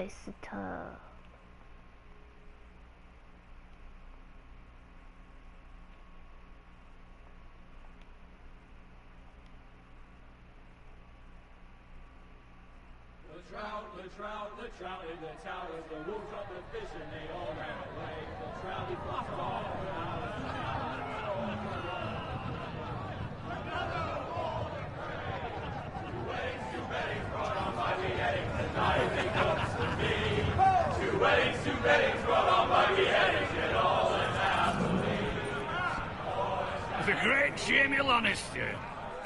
韦斯特。The trout in the towers, the wolves of the fish, and they all ran away. The trout, he flopped off when I was a child. Two weddings brought on by beheadings, and night they comes to me. Two weddings brought on by beheadings, and all unhappily. It's a great Jamie Lannister.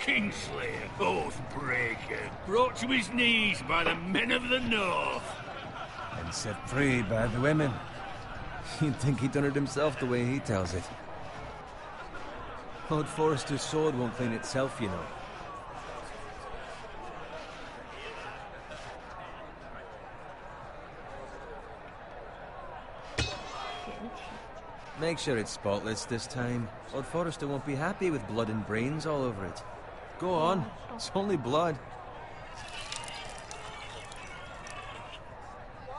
Kingslayer, Oathbreaker, brought to his knees by the men of the North. And set free by the women. You'd think he'd done it himself the way he tells it. Lord Forrester's sword won't clean itself, you know. Make sure it's spotless this time. Lord Forrester won't be happy with blood and brains all over it. Go on, it's only blood.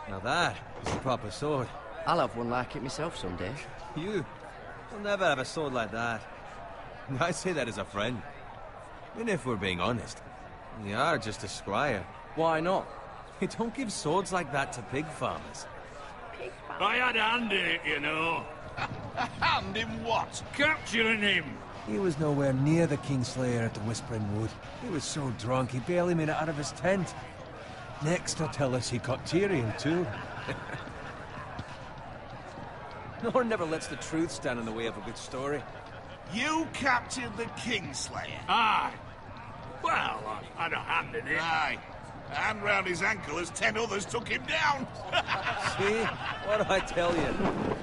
Now that is a proper sword. I'll have one like it myself someday. You'll never have a sword like that. I say that as a friend. And if we're being honest, you are just a squire. Why not? You don't give swords like that to pig farmers. I had a hand in it, you know. A hand in what? Capturing him. He was nowhere near the Kingslayer at the Whispering Wood. He was so drunk he barely made it out of his tent. Next he'll tell us he caught Tyrion too. Nor never lets the truth stand in the way of a good story. You captured the Kingslayer? Aye. Well, I had a hand in it. Aye. A hand round his ankle as 10 others took him down. See? What do I tell you?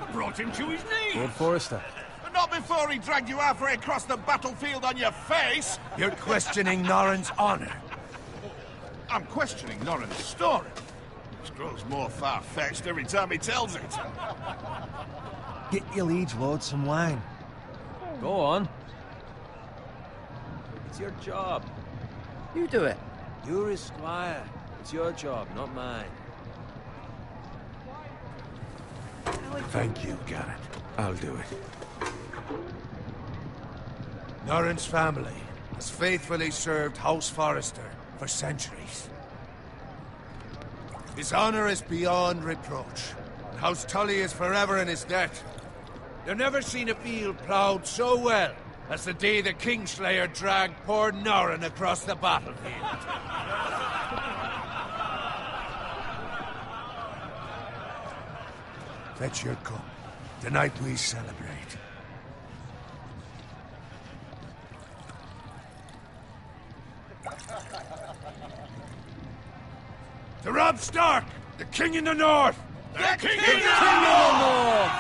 I brought him to his knees. Lord Forrester. But not before he dragged you halfway across the battlefield on your face. You're questioning Norrin's honor. I'm questioning Norrin's story. It grows more far-fetched every time he tells it. Get your liege lord some wine. Go on. It's your job. You do it. You're his squire. It's your job, not mine. Thank you, Garrett. I'll do it. Norrin's family has faithfully served House Forrester for centuries. His honor is beyond reproach, and House Tully is forever in his debt. You've never seen a field ploughed so well as the day the Kingslayer dragged poor Norrin across the battlefield. Fetch your cup. Tonight we celebrate. To Robb Stark, the King in the North! The King in the North!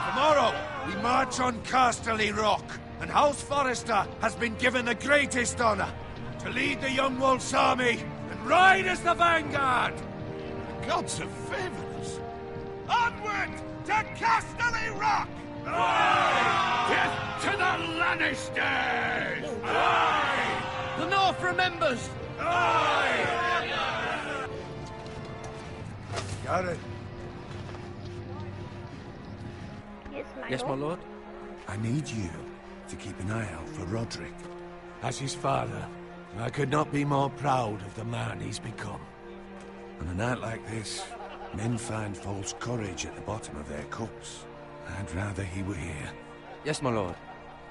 Tomorrow, we march on Casterly Rock, and House Forrester has been given the greatest honor to lead the Young Wolf's army and ride as the vanguard! The gods have favored us. Onward to Casterly Rock! Death to the Lannisters! Aye! The North remembers! Aye! Garrett, Yes, my lord? I need you to keep an eye out for Roderick. As his father, I could not be more proud of the man he's become. On a night like this, men find false courage at the bottom of their cups. I'd rather he were here. Yes, my lord.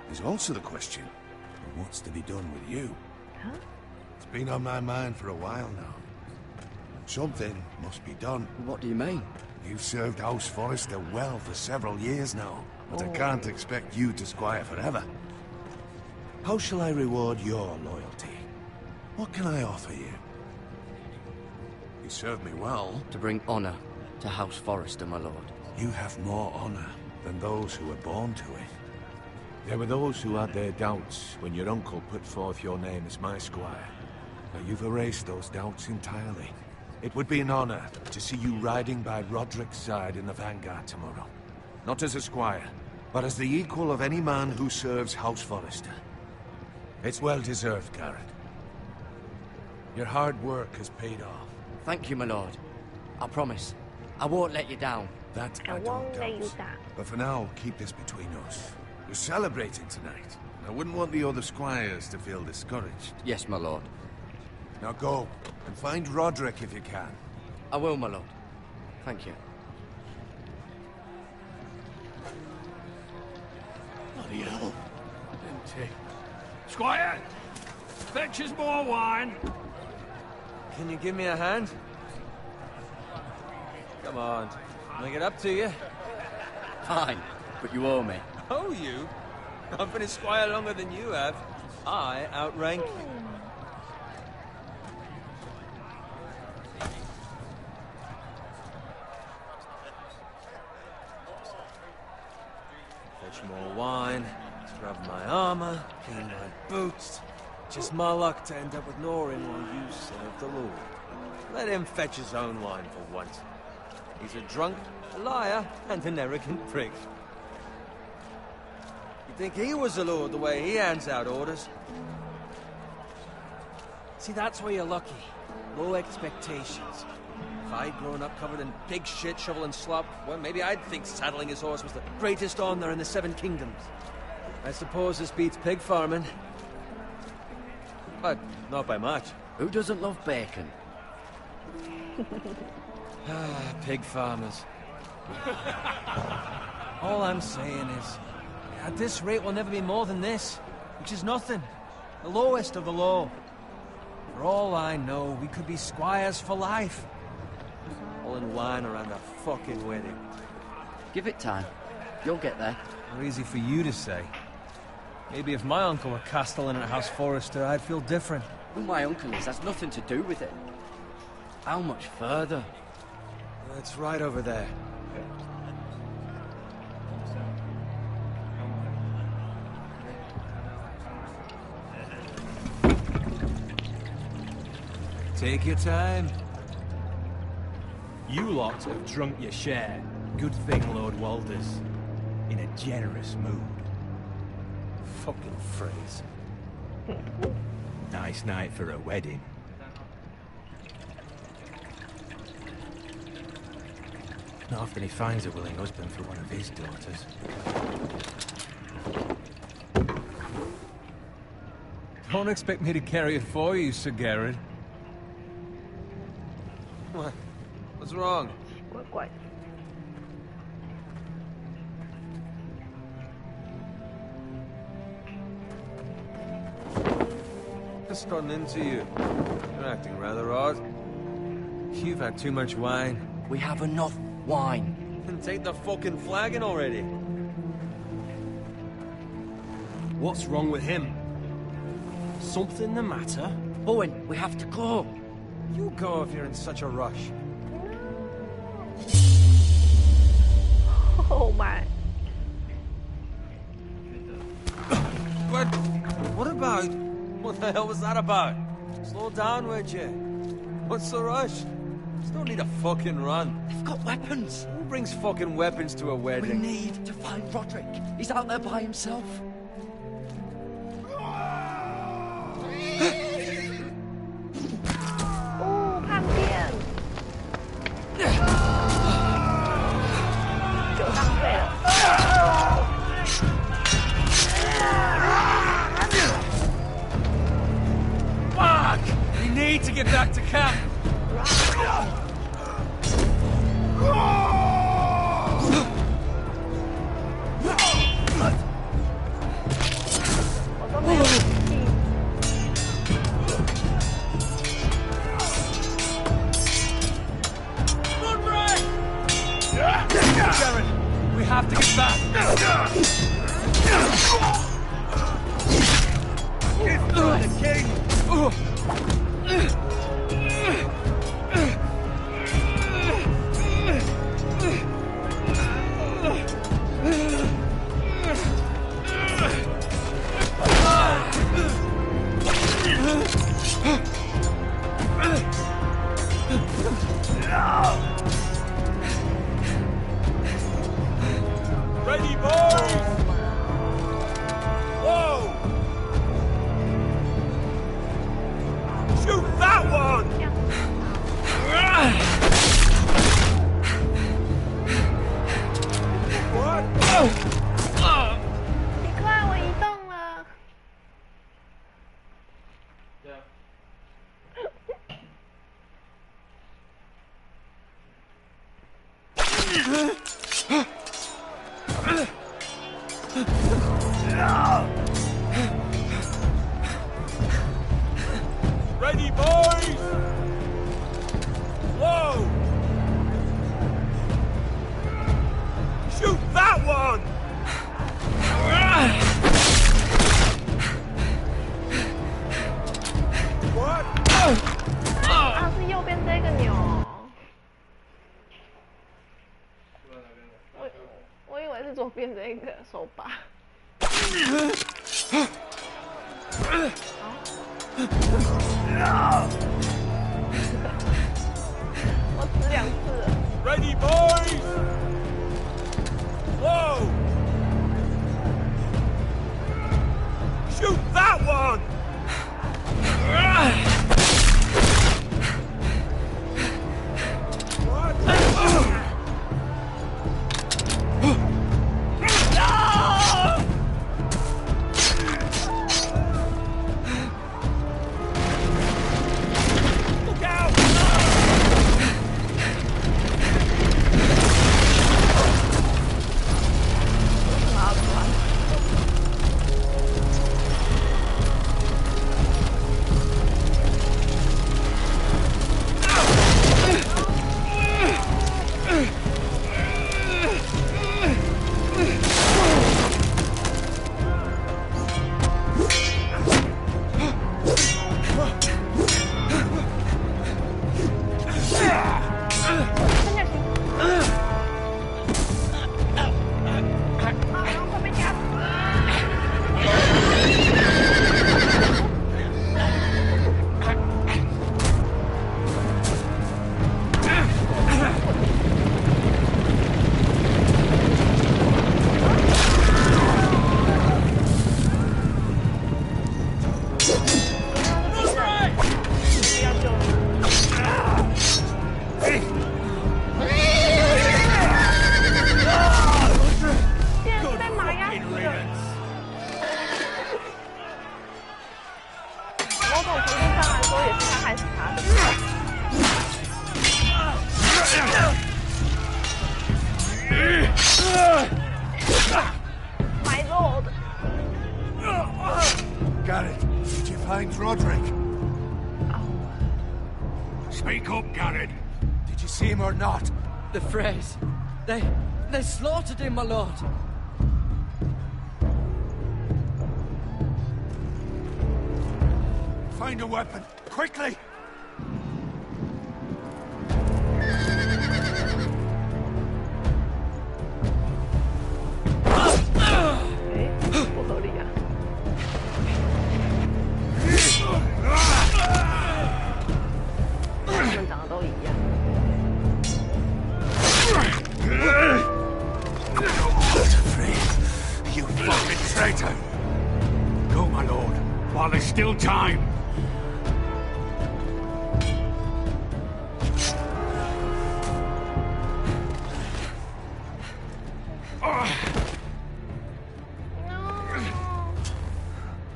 There's also the question of what's to be done with you. Huh? It's been on my mind for a while now. Something must be done. What do you mean? You've served House Forrester well for several years now, but I can't expect you to squire forever. How shall I reward your loyalty? What can I offer you? You served me well. To bring honor to House Forrester, my lord. You have more honor than those who were born to it. There were those who had their doubts when your uncle put forth your name as my squire. Now you've erased those doubts entirely. It would be an honor to see you riding by Roderick's side in the vanguard tomorrow. Not as a squire, but as the equal of any man who serves House Forrester. It's well deserved, Garrett. Your hard work has paid off. Thank you, my lord. I promise. I won't let you down. That I I won't don't let you doubt. down. But for now, keep this between us. We're celebrating tonight. I wouldn't want the other squires to feel discouraged. Yes, my lord. Now go, and find Roderick if you can. I will, my lord. Thank you. Bloody hell. Empty. Squire! Fetch us more wine! Can you give me a hand? Come on. Make it up to you. Fine, but you owe me. Oh, you? I've been a squire longer than you have. I outrank you. Fetch more wine, scrub my armor, clean my boots. Just my luck to end up with Norin while you serve the Lord. Let him fetch his own wine for once. He's a drunk, a liar, and an arrogant prick. You think he was the Lord the way he hands out orders? See, that's where you're lucky. Low expectations. If I'd grown up covered in pig shit, shovel and slop, well, maybe I'd think saddling his horse was the greatest honor in the Seven Kingdoms. I suppose this beats pig farming. But not by much. Who doesn't love bacon? Pig farmers. All I'm saying is, at this rate we'll never be more than this, which is nothing. The lowest of the low. For all I know, we could be squires for life. All in wine around a fucking wedding. Give it time. You'll get there. Not easy for you to say. Maybe if my uncle were castellan at House Forrester, I'd feel different. Who my uncle is has nothing to do with it. How much further? It's right over there. Take your time. You lot have drunk your share. Good thing Lord Walder's in a generous mood. Fucking phrase. Nice night for a wedding. Not often he finds a willing husband for one of his daughters. Don't expect me to carry it for you, Sir Garrett. What? What's wrong? What? Just gotten into you. You're acting rather odd. You've had too much wine. We have enough wine. Then take the fucking flagon already. What's wrong with him? Something the matter? Owen, we have to go. You go if you're in such a rush. Oh my. But what about? What the hell was that about? Slow down, would you? What's the rush? There's no need to fucking run. They've got weapons. Who brings fucking weapons to a We wedding? need to find Roderick. He's out there by himself. Oh, 叛变。酒浪费了。Fuck! We need to get back to camp. Garrett, we have to get back. It's not the king. 我死2次了。 Ready, boys! Whoa! Shoot that one! Look out! Speak up, Garrett. Did you see him or not? The Freys. They slaughtered him, my lord. Find a weapon, quickly!不合理啊！他们长得都一样。 You fucking traitor! Go, my lord, while there's still time.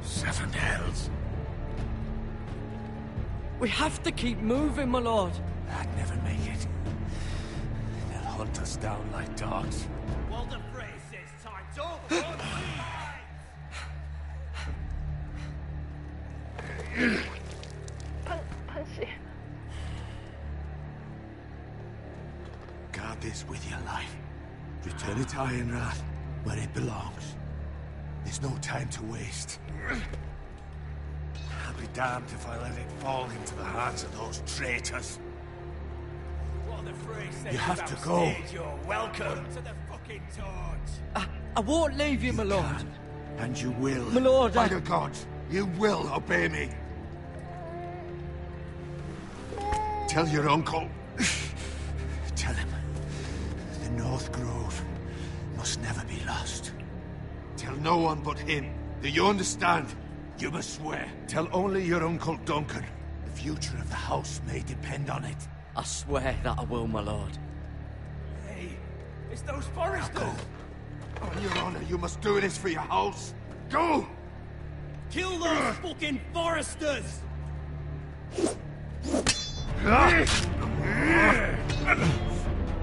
Seven hells. We have to keep moving, my lord. I'd never make it. They'll hunt us down like dogs. Walter Frey says time's over.喷血。 Guard this with your life. Return it to Ironrath, where it belongs. There's no time to waste. I'll be damned if I let it fall into the hands of those traitors. Walter Frey says You have to go. You're welcome to the fucking torch. I won't leave you, my lord. Can, and you will. My lord, By the gods, you will obey me. Tell your uncle. Tell him. The North Grove must never be lost. Tell no one but him. Do you understand? You must swear. Tell only your Uncle Duncan. The future of the house may depend on it. I swear that I will, my lord. Hey, it's those foresters. Go. On your honor, you must do this for your house. Go! Kill those fucking foresters.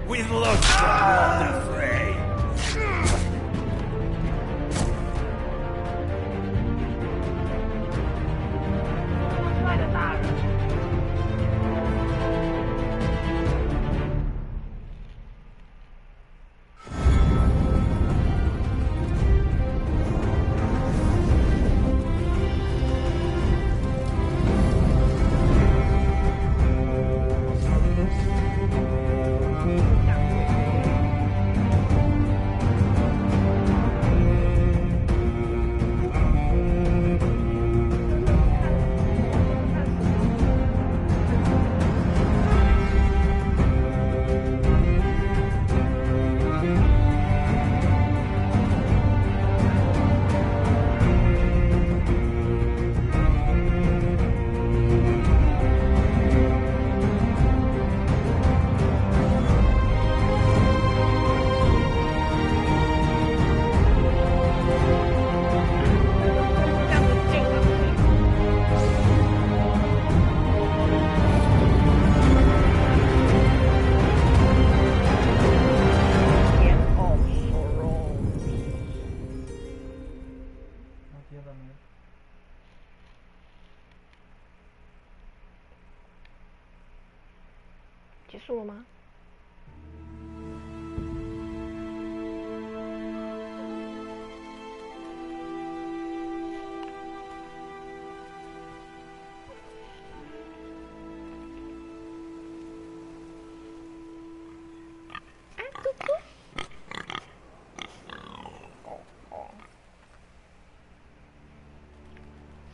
With love from Walter Frey. 结束了吗？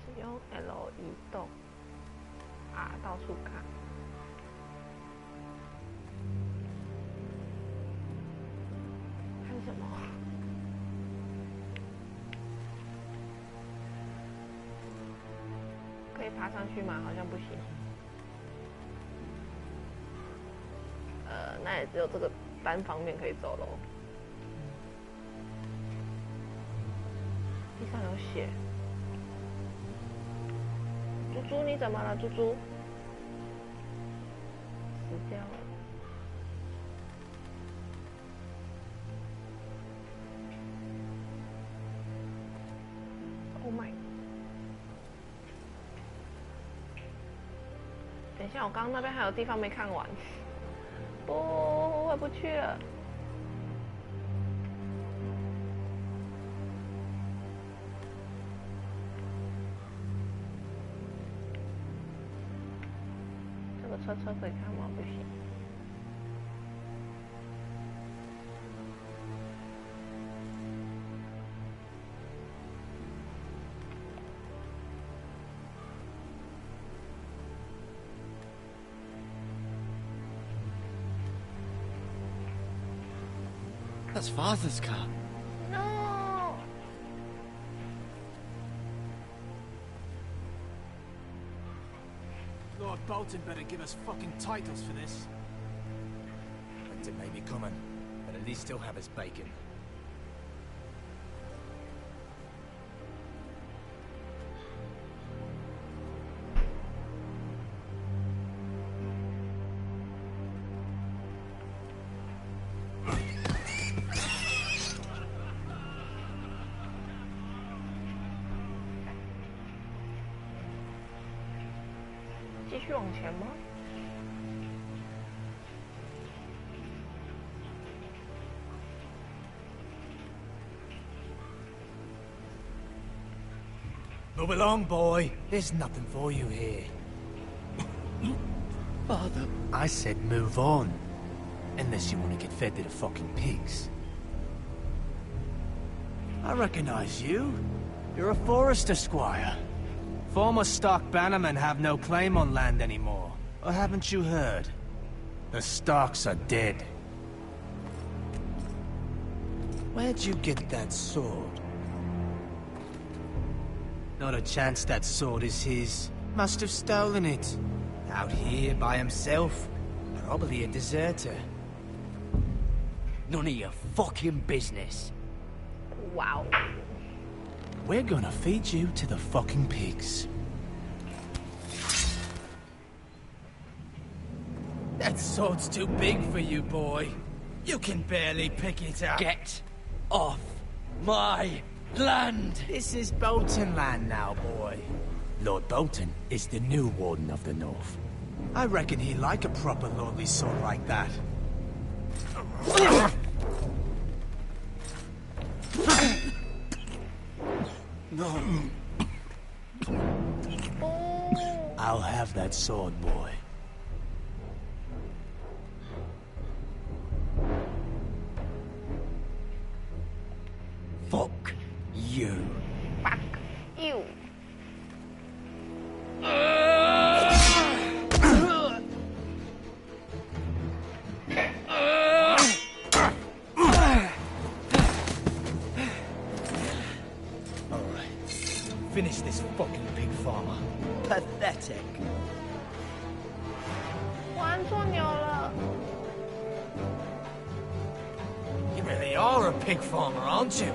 使用 L 移动，R 到处看。看什么？可以爬上去吗？好像不行。那也只有这个单方面可以走喽。地上有血。猪猪，你怎么了？猪猪，死掉了。Oh my！ 等一下，我刚刚那边还有地方没看完。不，我回不去了。这个车可以看吗？不行。That's Father's car. No. Lord Bolton better give us fucking titles for this. Winter may be coming, but at least he'll have his bacon.继续往前吗？ Move along, boy. There's nothing for you here. Father. I said move on. Unless you want to get fed to the fucking pigs. I recognize you. You're a Forester squire. Former Stark bannermen have no claim on land anymore. Or haven't you heard? The Starks are dead. Where'd you get that sword? Not a chance that sword is his. Must have stolen it. Out here by himself. Probably a deserter. None of your fucking business. Wow. We're gonna feed you to the fucking pigs. That sword's too big for you, boy. You can barely pick it up. Get off my land! This is Bolton land now, boy. Lord Bolton is the new Warden of the North. I reckon he'd like a proper lordly sword like that. No. I'll have that sword, boy. Fuck you. Fuck you. Finish this fucking pig farmer. Pathetic. 我按错钮了。 You really are a pig farmer, aren't you?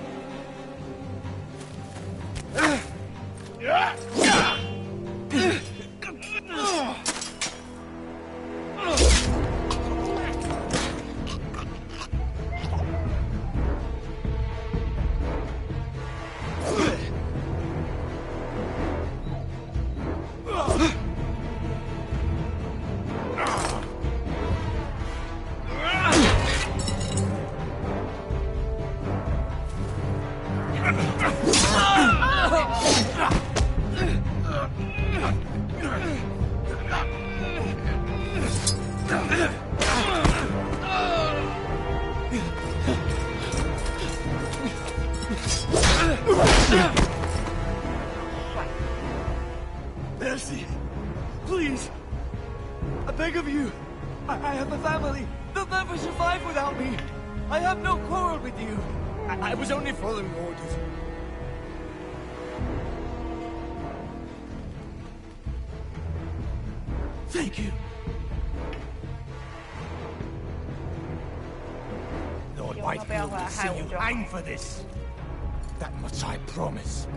beg of you. I have a family. They'll never survive without me. I have no quarrel with you. I was only following orders. Thank you. Lord Whitehill will see you hang for this. That much I promise.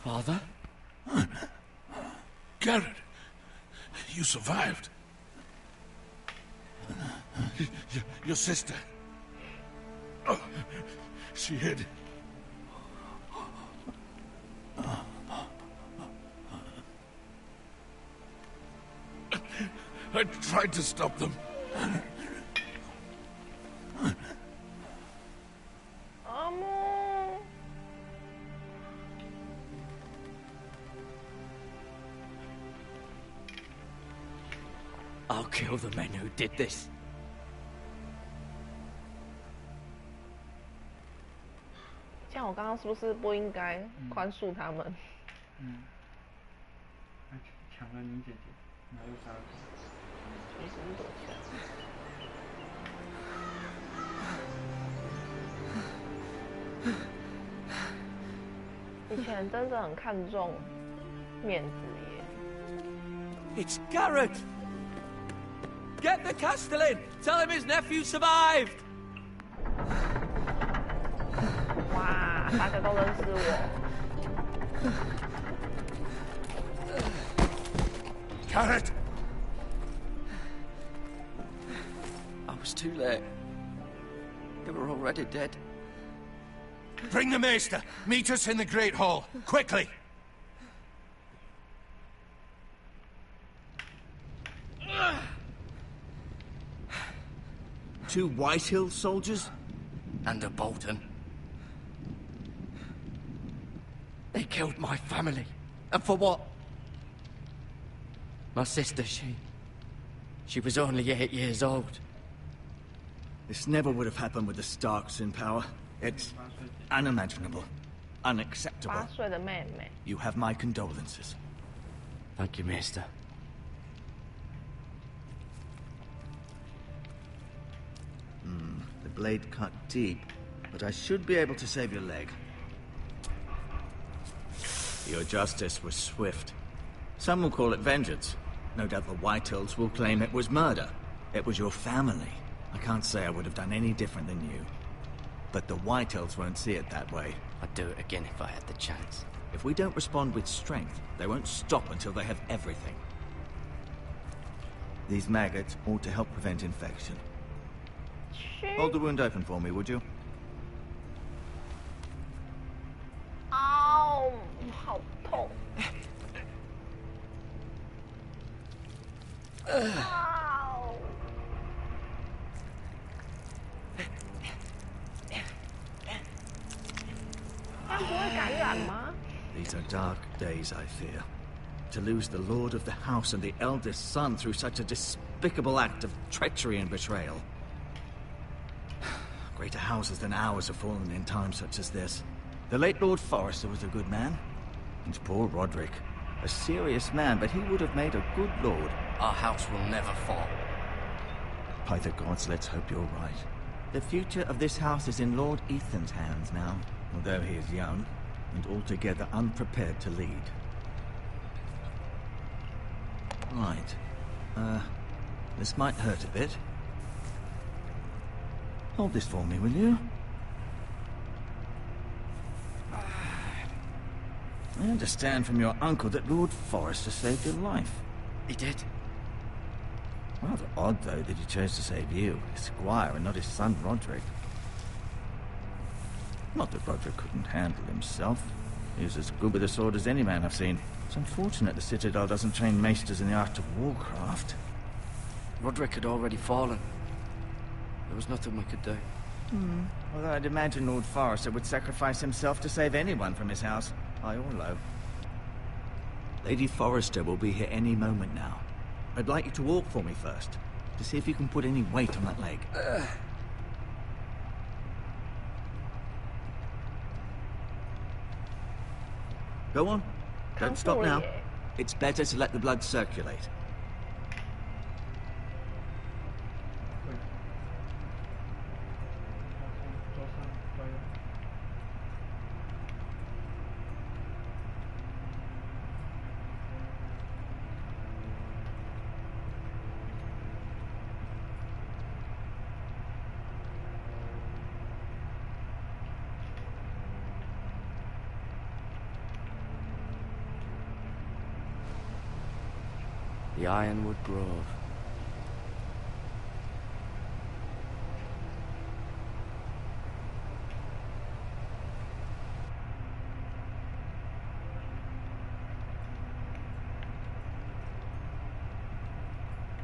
Father? Garrett, you survived. Your sister. Oh, she hid. I tried to stop them. I'll kill the men who did this. 像我刚刚是不是不应该宽恕他们？抢了你姐姐，然后又杀了其实是躲起来。以前真的很看重面子耶。 It's Garrett! Get the Castellan! Tell him his nephew survived! 哇，大家都认识我。 Garrett! I was too late. They were already dead. Bring the Maester! Meet us in the Great Hall, quickly! Two Whitehill soldiers? And a Bolton. They killed my family. And for what? My sister, she was only 8 years old. This never would have happened with the Starks in power. It's unimaginable. Unacceptable. 8岁的妹妹。 You have my condolences. Thank you, Maester. The blade cut deep, but I should be able to save your leg. Your justice was swift. Some will call it vengeance. No doubt the Whitehills will claim it was murder. It was your family. I can't say I would have done any different than you. But the Whitehills won't see it that way. I'd do it again if I had the chance. If we don't respond with strength, they won't stop until they have everything. These maggots ought to help prevent infection. Hold the wound open for me, would you? 嗷，好痛！嗷！他不会感染吗？ These are dark days, I fear. To lose the lord of the house and the eldest son through such a despicable act of treachery and betrayal. Greater houses than ours have fallen in times such as this. The late Lord Forrester was a good man. And poor Roderick. A serious man, but he would have made a good lord. Our house will never fall. By the gods, let's hope you're right. The future of this house is in Lord Ethan's hands now, although he is young and altogether unprepared to lead. Right. This might hurt a bit. Hold this for me, will you? I understand from your uncle that Lord Forrester saved your life. He did. Rather odd, though, that he chose to save you, his squire, and not his son Roderick. Not that Roderick couldn't handle himself. He was as good with a sword as any man I've seen. It's unfortunate the Citadel doesn't train maesters in the art of warcraft. Roderick had already fallen. There was nothing we could do. Although I'd imagine Lord Forrester would sacrifice himself to save anyone from his house, high or low. Lady Forrester will be here any moment now. I'd like you to walk for me first. to see if you can put any weight on that leg. Go on. Don't stop now. It's better to let the blood circulate. The Ironwood Grove.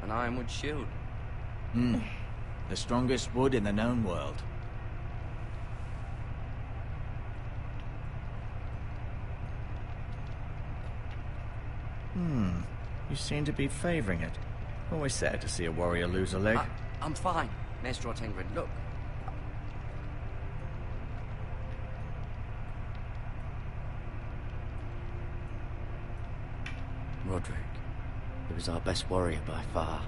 An ironwood shield. The strongest wood in the known world. You seem to be favoring it. Always sad to see a warrior lose a leg. I'm fine, Maestro Tengrin. Look. Roderick. He was our best warrior by far.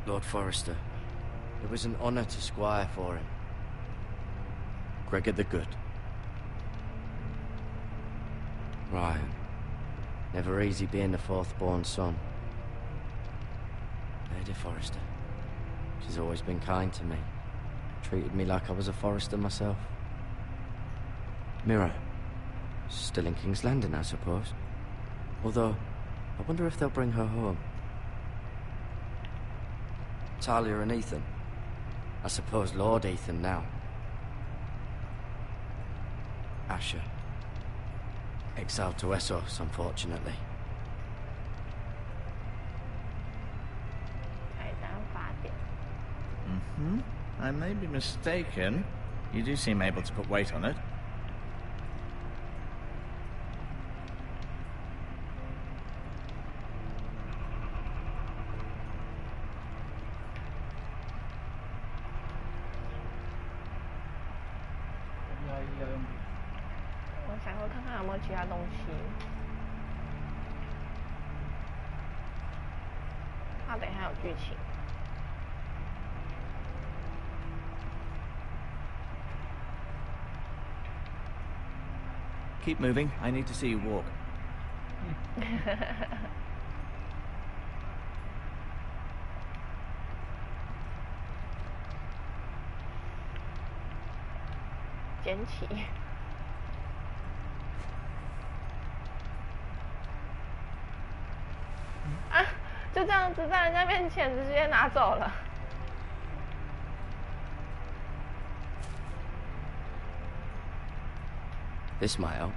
Lord Forrester. It was an honor to squire for him. Gregor the Good. Ryan. Never easy being the fourth-born son. Lady Forrester. She's always been kind to me. Treated me like I was a Forrester myself. Mira. Still in King's Landing, I suppose. Although, I wonder if they'll bring her home. Talia and Ethan. I suppose Lord Ethan now. Asher. Exiled to Essos, unfortunately. I may be mistaken. You do seem able to put weight on it. Keep moving. I need to see you walk. 捡起。啊，就这样子在人家面前直接拿走了。This might help.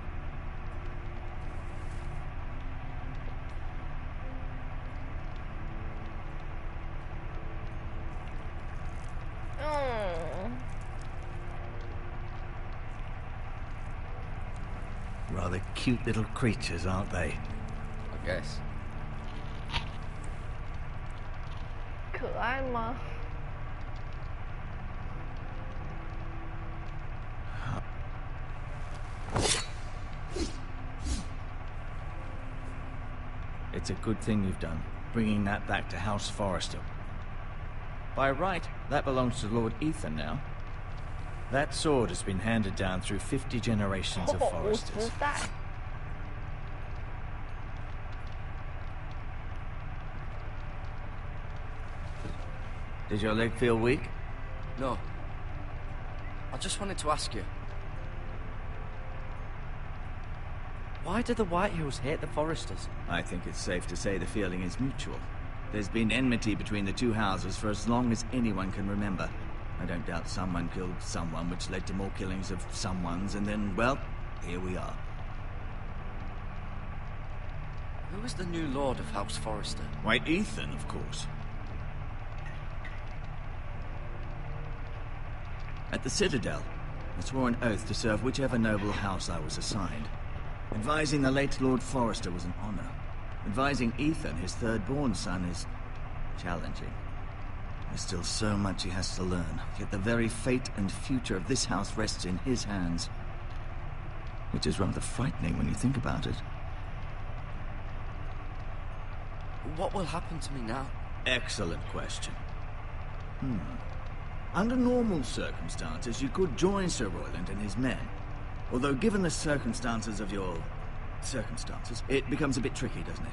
Rather cute little creatures, aren't they? I guess. 可爱吗？ It's a good thing you've done, bringing that back to House Forrester. By right, that belongs to Lord Ethan now. That sword has been handed down through 50 generations of Forresters. Did your leg feel weak? No. I just wanted to ask you. Why do the Whitehills hate the Forresters? I think it's safe to say the feeling is mutual. There's been enmity between the two houses for as long as anyone can remember. I don't doubt someone killed someone, which led to more killings of someones, and then, well, here we are. Who is the new Lord of House Forrester? Why, Ethan, of course. At the Citadel, I swore an oath to serve whichever noble house I was assigned. Advising the late Lord Forrester was an honor. Advising Ethan, his third-born son, is challenging. There's still so much he has to learn, yet the very fate and future of this house rests in his hands. Which is rather frightening when you think about it. What will happen to me now? Excellent question. Under normal circumstances, you could join Sir Royland and his men. Although given the circumstances of your... circumstances, it becomes a bit tricky, doesn't it?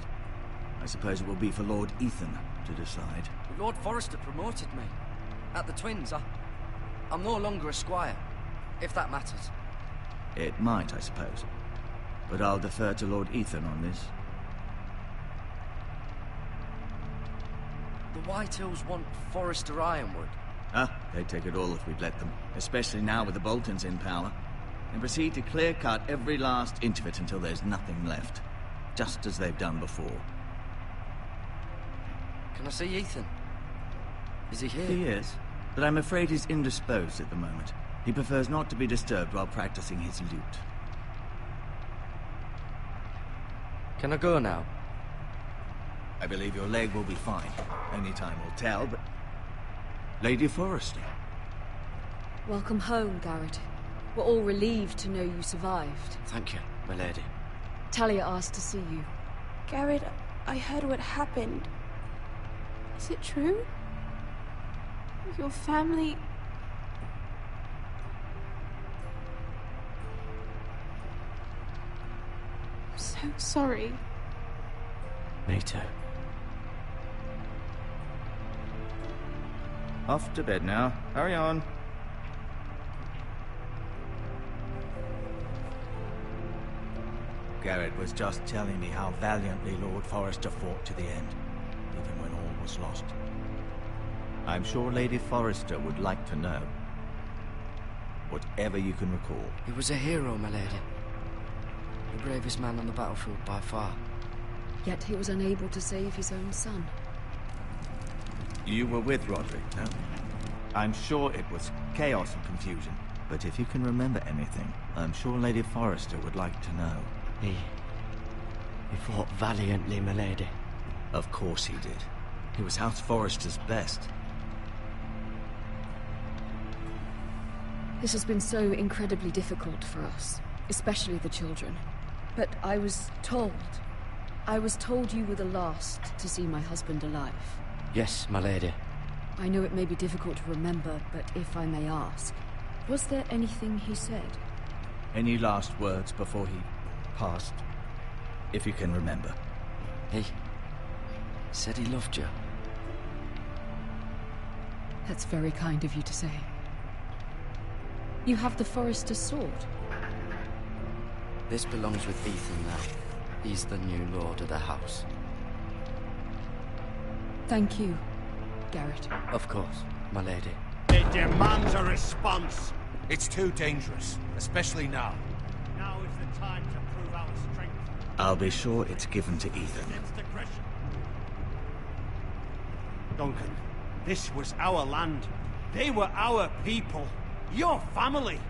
I suppose it will be for Lord Ethan to decide. Lord Forrester promoted me. At the Twins, I'm no longer a squire, if that matters. It might, I suppose. But I'll defer to Lord Ethan on this. The Whitehills want Forrester Ironwood. They'd take it all if we'd let them. Especially now with the Boltons in power. And proceed to clear-cut every last inch of it until there's nothing left. Just as they've done before. Can I see Ethan? Is he here? He is, but I'm afraid he's indisposed at the moment. He prefers not to be disturbed while practicing his lute. Can I go now? I believe your leg will be fine. Only time will tell, but... Lady Forrester. Welcome home, Garrett. We're all relieved to know you survived. Thank you, my lady. Talia asked to see you. Garrett, I heard what happened. Is it true? Your family... I'm so sorry. Me too. Off to bed now. Hurry on. Garrett was just telling me how valiantly Lord Forrester fought to the end, even when all was lost. I'm sure Lady Forrester would like to know. Whatever you can recall. He was a hero, my lady. The bravest man on the battlefield by far. Yet he was unable to save his own son. You were with Roderick, no? I'm sure it was chaos and confusion. But if you can remember anything, I'm sure Lady Forrester would like to know. He fought valiantly, my lady. Of course he did. He was House Forrester's best. This has been so incredibly difficult for us, especially the children. But I was told you were the last to see my husband alive. Yes, my lady. I know it may be difficult to remember, but if I may ask, was there anything he said? Any last words before he passed? If you can remember. He said he loved you. That's very kind of you to say. You have the Forrester's sword. This belongs with Ethan now. He's the new lord of the house. Thank you, Garrett. Of course, my lady. It demands a response. It's too dangerous, especially now. Now is the time to prove our strength. I'll be sure it's given to Ethan. Against aggression. Duncan, this was our land. They were our people. Your family.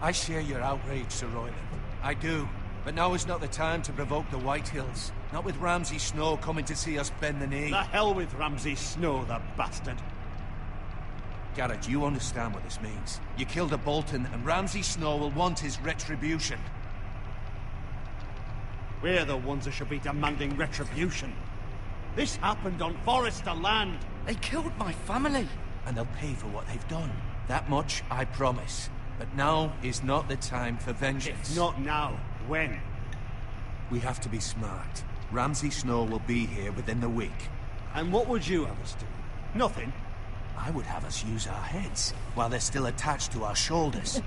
I share your outrage, Sir Royland. I do. But now is not the time to provoke the Whitehills. Not with Ramsay Snow coming to see us bend the knee. The hell with Ramsay Snow, the bastard. Garrett, you understand what this means. You killed a Bolton, and Ramsay Snow will want his retribution. We're the ones that should be demanding retribution. This happened on Forrester land. They killed my family. And they'll pay for what they've done. That much, I promise. But now is not the time for vengeance. If not now, when? We have to be smart. Ramsay Snow will be here within the week. And what would you have us do? Nothing. I would have us use our heads, while they're still attached to our shoulders.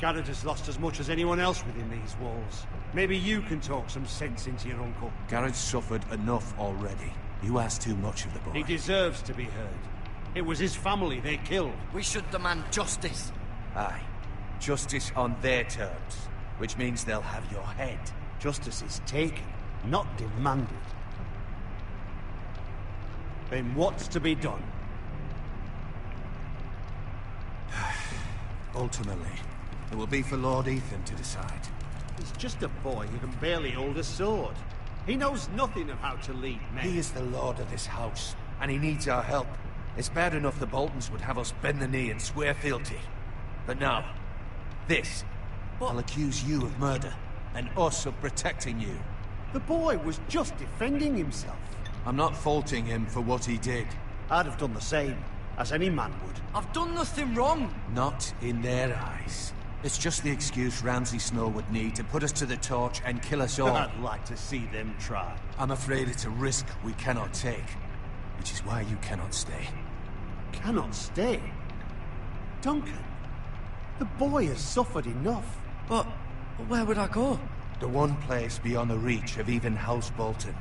Garrett has lost as much as anyone else within these walls. Maybe you can talk some sense into your uncle. Garrett's suffered enough already. You ask too much of the boy. He deserves to be heard. It was his family they killed. We should demand justice. Aye. Justice on their terms. Which means they'll have your head. Justice is taken, not demanded. Then what's to be done? Ultimately, it will be for Lord Ethan to decide. He's just a boy who can barely hold a sword. He knows nothing of how to lead men. He is the lord of this house, and he needs our help. It's bad enough the Boltons would have us bend the knee and swear fealty. But now, this. I'll accuse you of murder, and us of protecting you. The boy was just defending himself. I'm not faulting him for what he did. I'd have done the same, as any man would. I've done nothing wrong. Not in their eyes. It's just the excuse Ramsay Snow would need to put us to the torch and kill us all. I'd like to see them try. I'm afraid it's a risk we cannot take, which is why you cannot stay. Cannot stay? Duncan, the boy has suffered enough. But where would I go? The one place beyond the reach of even House Bolton.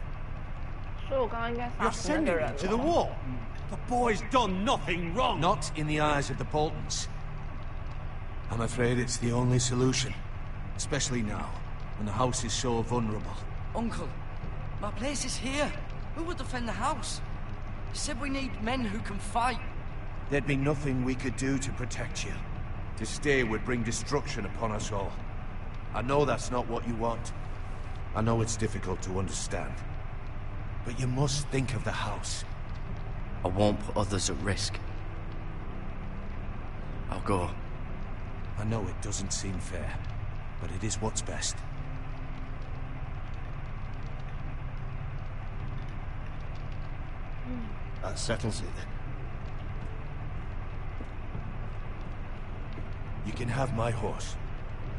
所以我刚刚应该 You're 杀死那 sending 个人 him to the wall. The boy's done nothing wrong. Not in the eyes of the Boltons. I'm afraid it's the only solution. Especially now, when the house is so vulnerable. Uncle, my place is here. Who would defend the house? You said we need men who can fight. There'd be nothing we could do to protect you. To stay would bring destruction upon us all. I know that's not what you want. I know it's difficult to understand. But you must think of the house. I won't put others at risk. I'll go. I know it doesn't seem fair, but it is what's best. That settles it then. You can have my horse,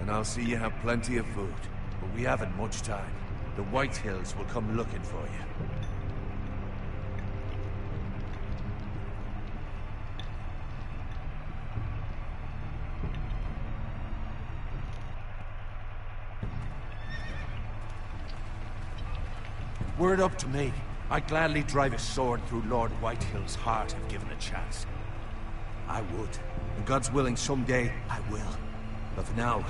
and I'll see you have plenty of food. But we haven't much time. The White Hills will come looking for you. Were it up to me, I'd gladly drive a sword through Lord Whitehill's heart if given a chance. I would. And God's willing, someday I will. But for now,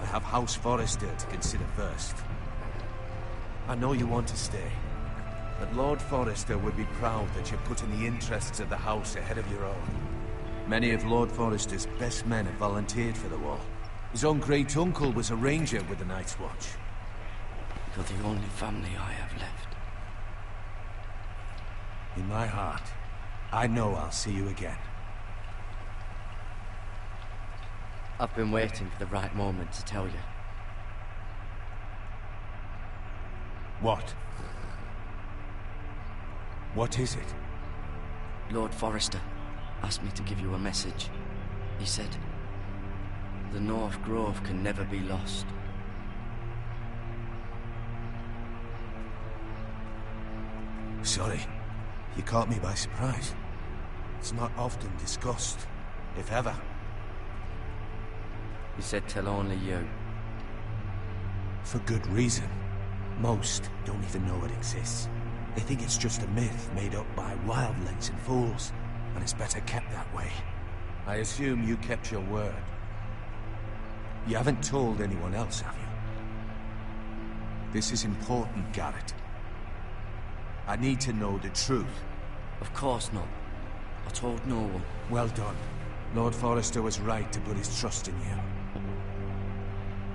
I have House Forrester to consider first. I know you want to stay, but Lord Forrester would be proud that you're putting the interests of the house ahead of your own. Many of Lord Forrester's best men have volunteered for the war. His own great-uncle was a ranger with the Night's Watch. You're the only family I have left. In my heart, I know I'll see you again. I've been waiting for the right moment to tell you. What? What is it? Lord Forrester asked me to give you a message. He said, the North Grove can never be lost. Sorry, you caught me by surprise. It's not often discussed, if ever. He said tell only you. For good reason. Most don't even know it exists. They think it's just a myth made up by wildlings and fools, and it's better kept that way. I assume you kept your word. You haven't told anyone else, have you? This is important, Garrett. I need to know the truth. Of course not. I told no one. Well done. Lord Forrester was right to put his trust in you.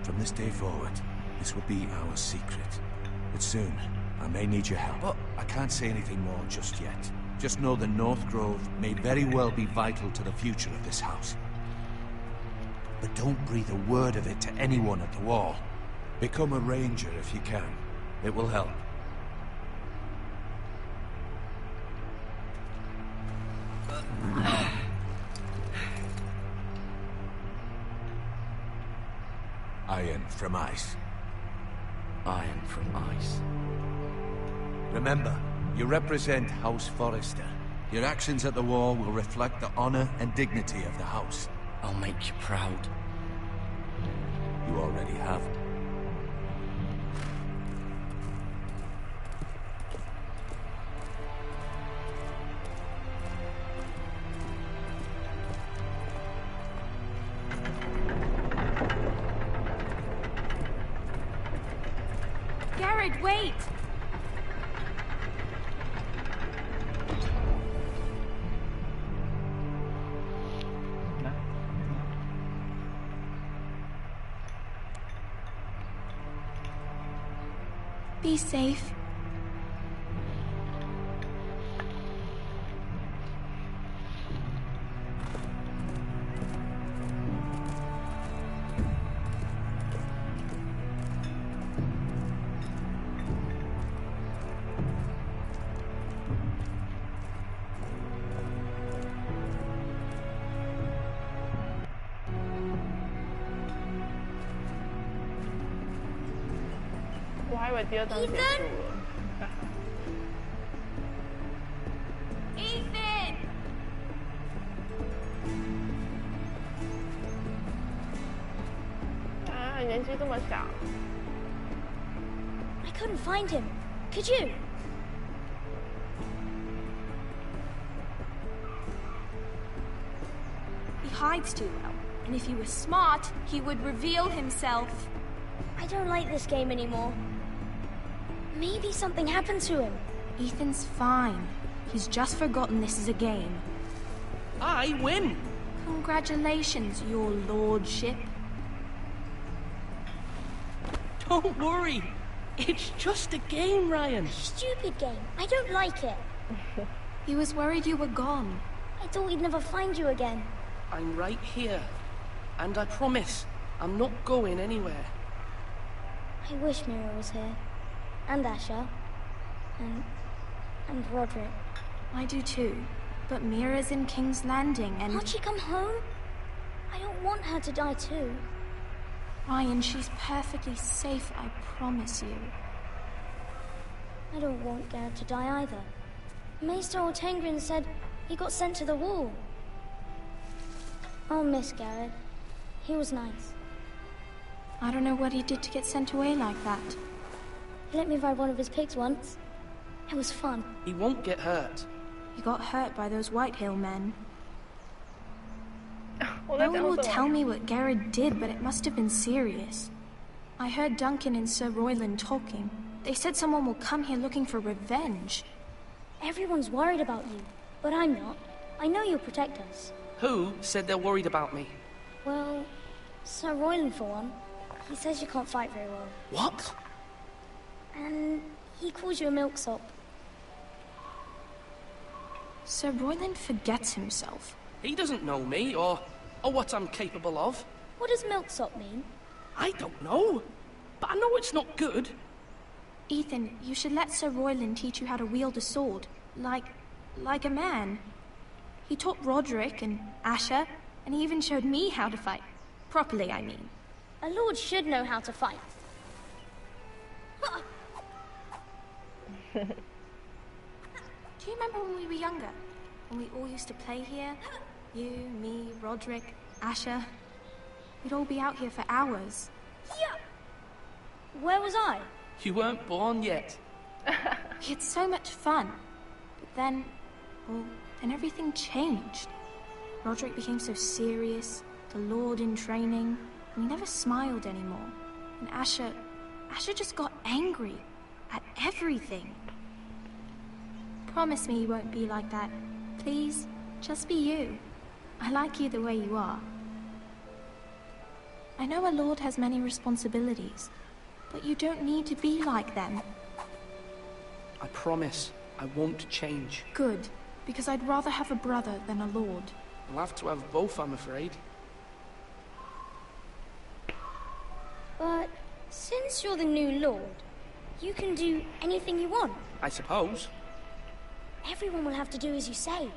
From this day forward, this will be our secret. But soon, I may need your help. But I can't say anything more just yet. Just know the North Grove may very well be vital to the future of this house. But don't breathe a word of it to anyone at the wall. Become a ranger if you can. It will help. Iron from ice. Iron from ice. Remember, you represent House Forrester. Your actions at the war will reflect the honor and dignity of the house. I'll make you proud. You already have. Garrett, wait! Be safe.我还以为第二章结束了。Ethan!啊，年纪这么小。I couldn't find him. Could you? He hides too well, and if he was smart, he would reveal himself. I don't like this game anymore. Maybe something happened to him. Ethan's fine. He's just forgotten this is a game. I win! Congratulations, your lordship. Don't worry. It's just a game, Ryan. Stupid game. I don't like it. He was worried you were gone. I thought we'd never find you again. I'm right here. And I promise, I'm not going anywhere. I wish Mira was here. And Asher. And Roderick. I do too. But Mira's in King's Landing and... Can't she come home? I don't want her to die too. Ryan, she's perfectly safe, I promise you. I don't want Garrett to die either. Maester Ortengrin said he got sent to the wall. I'll miss Garrett. He was nice. I don't know what he did to get sent away like that. He let me ride one of his pigs once. It was fun. He won't get hurt. He got hurt by those Whitehill men. No one will tell me what Garrett did, but it must have been serious. I heard Duncan and Sir Royland talking. They said someone will come here looking for revenge. Everyone's worried about you, but I'm not. I know you'll protect us. Who said they're worried about me? Well, Sir Royland for one. He says you can't fight very well. What? And he calls you a milksop. Sir Royland forgets himself. He doesn't know me, or what I'm capable of. What does milksop mean? I don't know, but I know it's not good. Ethan, you should let Sir Royland teach you how to wield a sword. Like a man. He taught Roderick and Asher, and he even showed me how to fight. Properly, I mean. A lord should know how to fight. Do you remember when we were younger? When we all used to play here? You, me, Roderick, Asher. We'd all be out here for hours. Yeah. Where was I? You weren't born yet. We had so much fun. But then, well, then everything changed. Roderick became so serious, the Lord in training, and he never smiled anymore. And Asher just got angry at everything. Promise me you won't be like that. Please, just be you. I like you the way you are. I know a lord has many responsibilities, but you don't need to be like them. I promise I won't change. Good, because I'd rather have a brother than a lord. I'll have to have both, I'm afraid. But since you're the new lord, you can do anything you want. I suppose. Everyone will have to do as you say.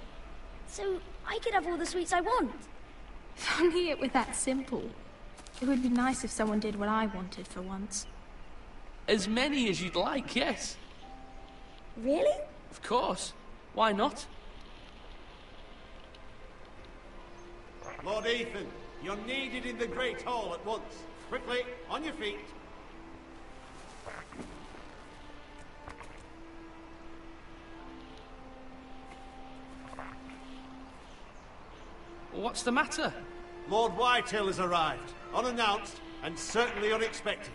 So I could have all the sweets I want. If only it were that simple. It would be nice if someone did what I wanted for once. As many as you'd like, yes. Really? Of course. Why not? Lord Ethan, you're needed in the Great Hall at once. Quickly, on your feet. What's the matter? Lord Whitehill has arrived, unannounced and certainly unexpected.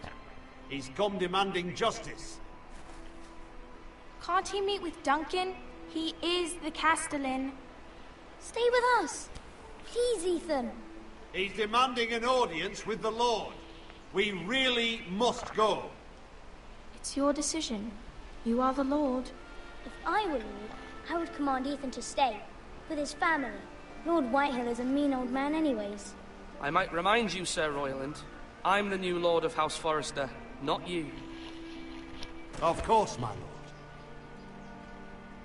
He's come demanding justice. Can't he meet with Duncan? He is the Castellan. Stay with us. Please, Ethan. He's demanding an audience with the Lord. We really must go. It's your decision. You are the Lord. If I were Lord, I would command Ethan to stay, with his family. Lord Whitehill is a mean old man anyways. I might remind you, Sir Royland, I'm the new Lord of House Forrester, not you. Of course, my lord.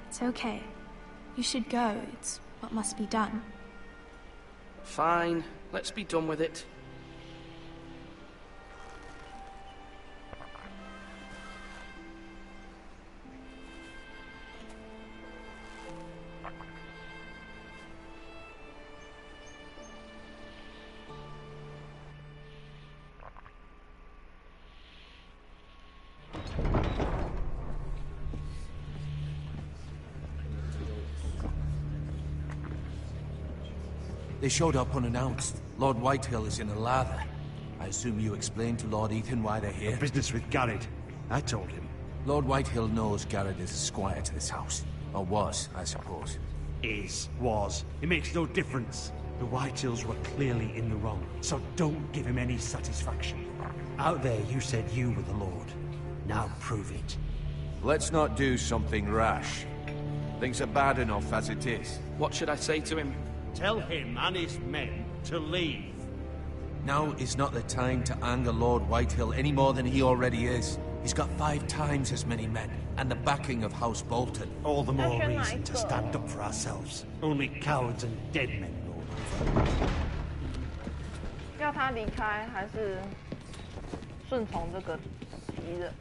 It's okay. You should go. It's what must be done. Fine. Let's be done with it. They showed up unannounced. Lord Whitehill is in a lather. I assume you explained to Lord Ethan why they're here? Business with Garrett. I told him. Lord Whitehill knows Garrett is a squire to this house. Or was, I suppose. Was. It makes no difference. The Whitehills were clearly in the wrong, so don't give him any satisfaction. Out there, you said you were the Lord. Now prove it. Let's not do something rash. Things are bad enough as it is. What should I say to him? Tell him and his men to leave. Now is not the time to anger Lord Whitehill any more than he already is. He's got 5 times as many men, and the backing of House Bolton. All the more reason to stand up for ourselves. Only cowards and dead men rule over. 要他离开，还是顺从这个敌人？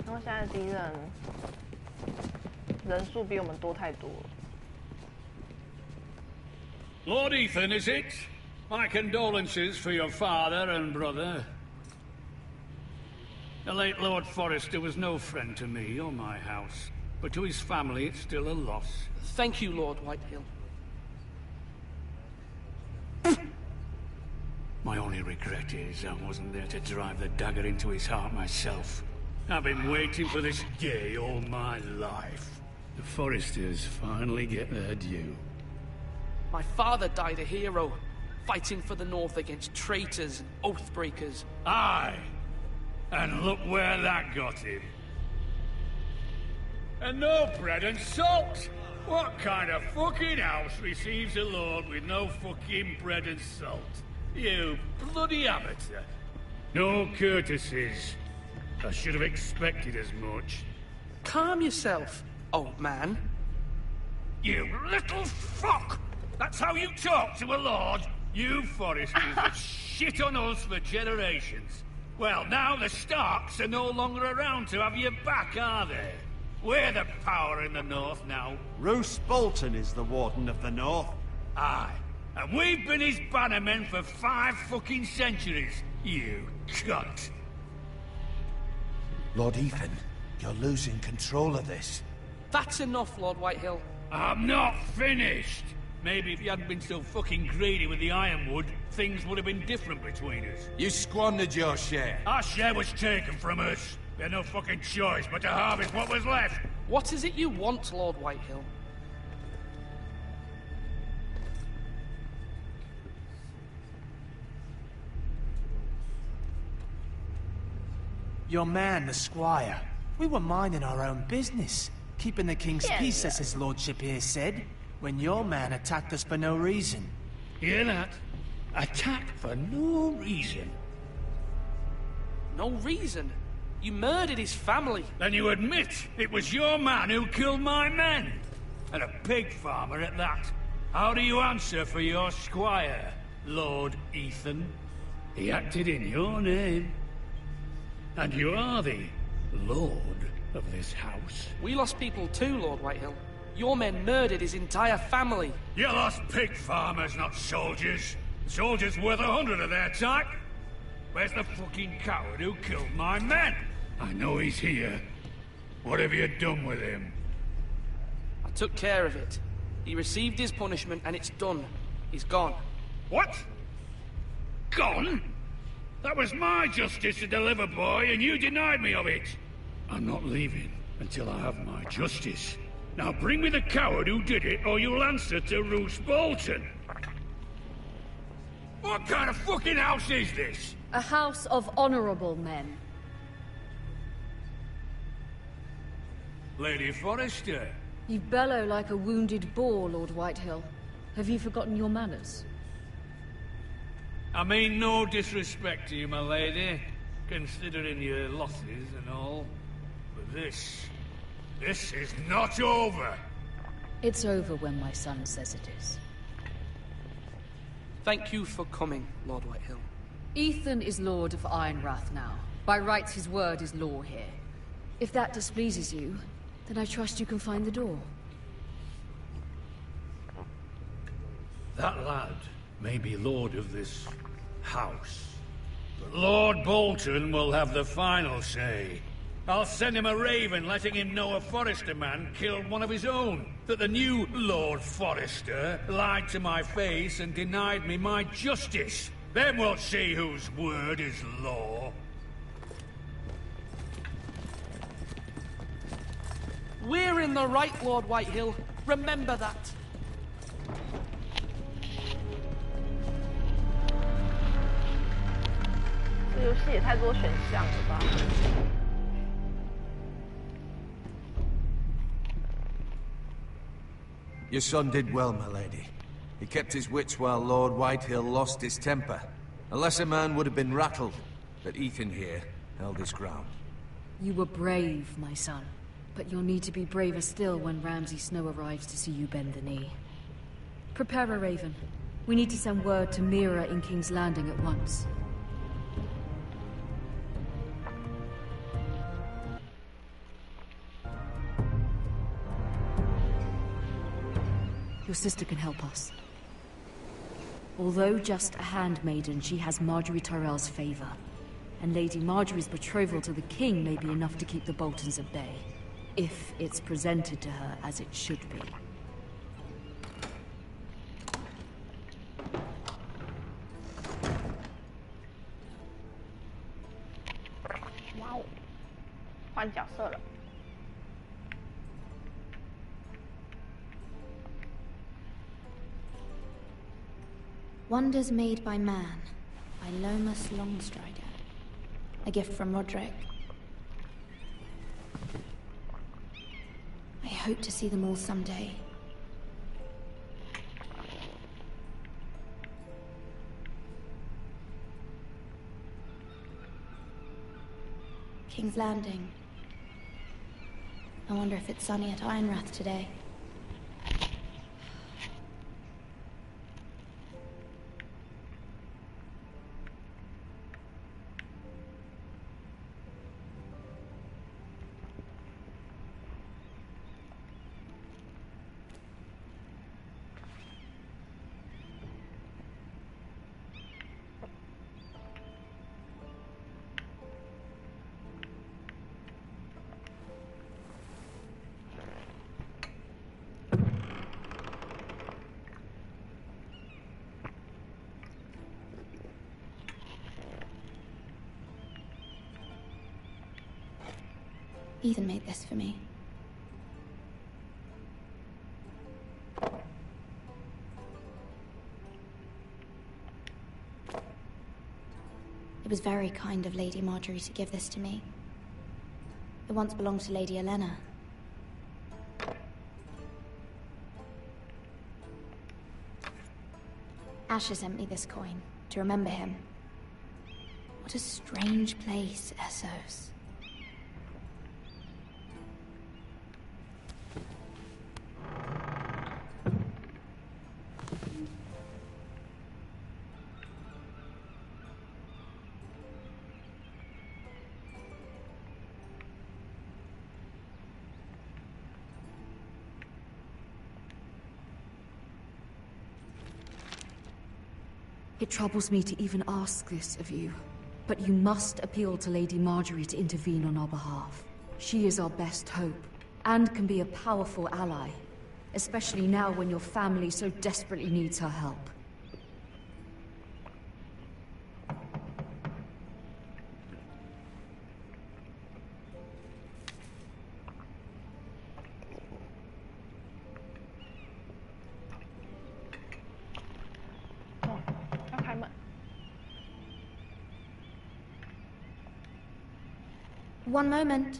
然后现在敌人人数比我们多太多了。 Lord Ethan, is it? My condolences for your father and brother. The late Lord Forrester was no friend to me or my house, but to his family it's still a loss. Thank you, Lord Whitehill. My only regret is I wasn't there to drive the dagger into his heart myself. I've been waiting for this day all my life. The Forresters finally get their due. My father died a hero, fighting for the North against traitors and oath-breakers. Aye! And look where that got him. And no bread and salt! What kind of fucking house receives a lord with no fucking bread and salt? You bloody amateur. No courtesies. I should have expected as much. Calm yourself, old man. You little fuck! That's how you talk to a lord? You Forresters have shit on us for generations. Well, now the Starks are no longer around to have your back, are they? We're the power in the North now. Roose Bolton is the Warden of the North. Aye. And we've been his bannermen for 5 fucking centuries, you cunt. Lord Ethan, you're losing control of this. That's enough, Lord Whitehill. I'm not finished. Maybe if you hadn't been so fucking greedy with the ironwood, things would have been different between us. You squandered your share. Our share was taken from us. We had no fucking choice but to harvest what was left. What is it you want, Lord Whitehill? Your man, the squire. We were minding our own business. Keeping the king's peace, as his lordship here said. When your man attacked us for no reason. Hear that? Attacked for no reason. No reason? You murdered his family. Then you admit it was your man who killed my men. And a pig farmer at that. How do you answer for your squire, Lord Ethan? He acted in your name. And you are the Lord of this house. We lost people too, Lord Whitehill. Your men murdered his entire family. You lost pig farmers, not soldiers. Soldiers worth 100 of their type. Where's the fucking coward who killed my men? I know he's here. What have you done with him? I took care of it. He received his punishment and it's done. He's gone. What? Gone? That was my justice to deliver, boy, and you denied me of it. I'm not leaving until I have my justice. Now bring me the coward who did it, or you'll answer to Roose Bolton. What kind of fucking house is this? A house of honorable men. Lady Forrester. You bellow like a wounded boar, Lord Whitehill. Have you forgotten your manners? I mean no disrespect to you, my lady, considering your losses and all. But this is not over. It's over when my son says it is. Thank you for coming, Lord Whitehill. Ethan is Lord of Ironrath now. By rights, his word is law here. If that displeases you, then I trust you can find the door. That lad may be lord of this house, but Lord Bolton will have the final say. I'll send him a raven letting him know a Forrester man killed one of his own. That the new Lord Forrester lied to my face and denied me my justice. Then we'll see whose word is law. We're in the right, Lord Whitehill. Remember that.这游戏也太多选项了吧。Your son did well, my lady. He kept his wits while Lord Whitehill lost his temper. A lesser man would have been rattled, but Ethan here held his ground. You were brave, my son. But you'll need to be braver still when Ramsay Snow arrives to see you bend the knee. Prepare a raven. We need to send word to Mira in King's Landing at once. Your sister can help us. Although just a handmaiden, she has Marjorie Tyrell's favor. And Lady Marjorie's betrothal to the king may be enough to keep the Boltons at bay. If it's presented to her as it should be.哇哦，换角色了。Wonders Made by Man, by Lomas Longstrider. A gift from Roderick. I hope to see them all someday. King's Landing. I wonder if it's sunny at Ironrath today. Ethan made this for me. It was very kind of Lady Marjorie to give this to me. It once belonged to Lady Elena. Asher sent me this coin to remember him. What a strange place, Essos. It troubles me to even ask this of you, but you must appeal to Lady Marjorie to intervene on our behalf. She is our best hope, and can be a powerful ally, especially now when your family so desperately needs her help. One moment.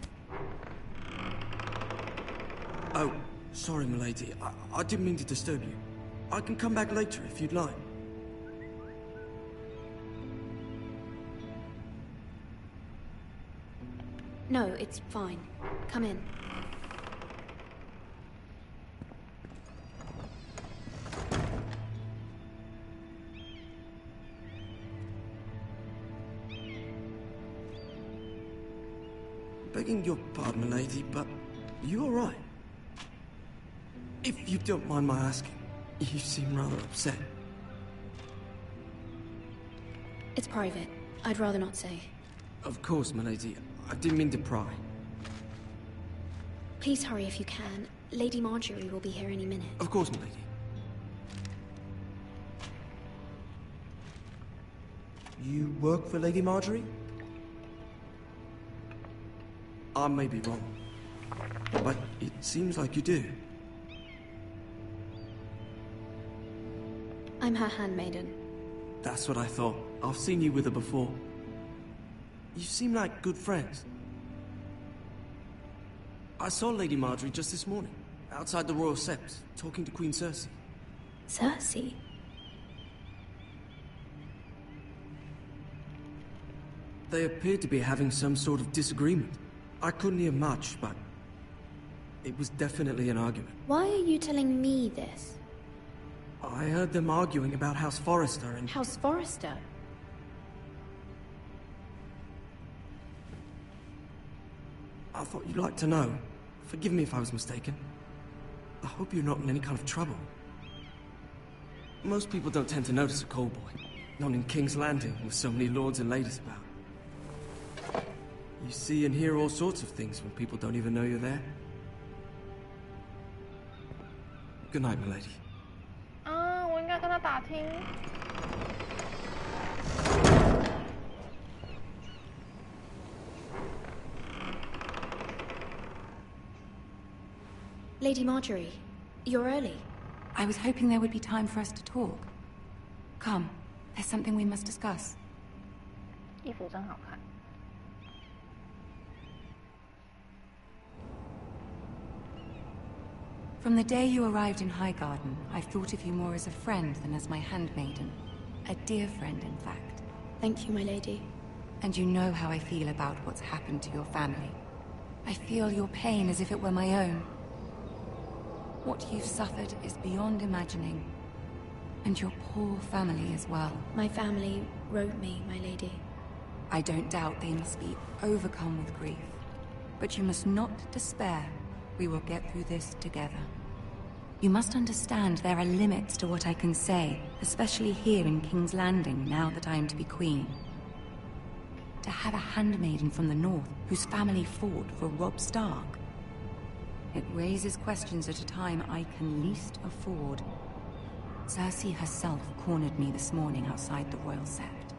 Oh, sorry, milady. I didn't mean to disturb you. I can come back later if you'd like. No, it's fine. Come in. Begging your pardon, milady, but are you alright? If you don't mind my asking, you seem rather upset. It's private. I'd rather not say. Of course, milady. I didn't mean to pry. Please hurry if you can. Lady Marjorie will be here any minute. Of course, milady. You work for Lady Marjorie? I may be wrong, but it seems like you do. I'm her handmaiden. That's what I thought. I've seen you with her before. You seem like good friends. I saw Lady Marjorie just this morning, outside the Royal Sept, talking to Queen Cersei. Cersei? They appeared to be having some sort of disagreement. I couldn't hear much, but it was definitely an argument. Why are you telling me this? I heard them arguing about House Forrester and... House Forrester? I thought you'd like to know. Forgive me if I was mistaken. I hope you're not in any kind of trouble. Most people don't tend to notice a call boy. Not in King's Landing, with so many lords and ladies about. You see and hear all sorts of things when people don't even know you're there. Good night, milady. 我应该跟他打听。Lady Marjorie, you're early. I was hoping there would be time for us to talk. Come, there's something we must discuss. 衣服真好看。From the day you arrived in Highgarden, I've thought of you more as a friend than as my handmaiden. A dear friend, in fact. Thank you, my lady. And you know how I feel about what's happened to your family. I feel your pain as if it were my own. What you've suffered is beyond imagining. And your poor family as well. My family wrote me, my lady. I don't doubt they must be overcome with grief. But you must not despair. We will get through this together. You must understand there are limits to what I can say, especially here in King's Landing, now that I am to be queen. To have a handmaiden from the north, whose family fought for Robb Stark. It raises questions at a time I can least afford. Cersei herself cornered me this morning outside the Royal Sept.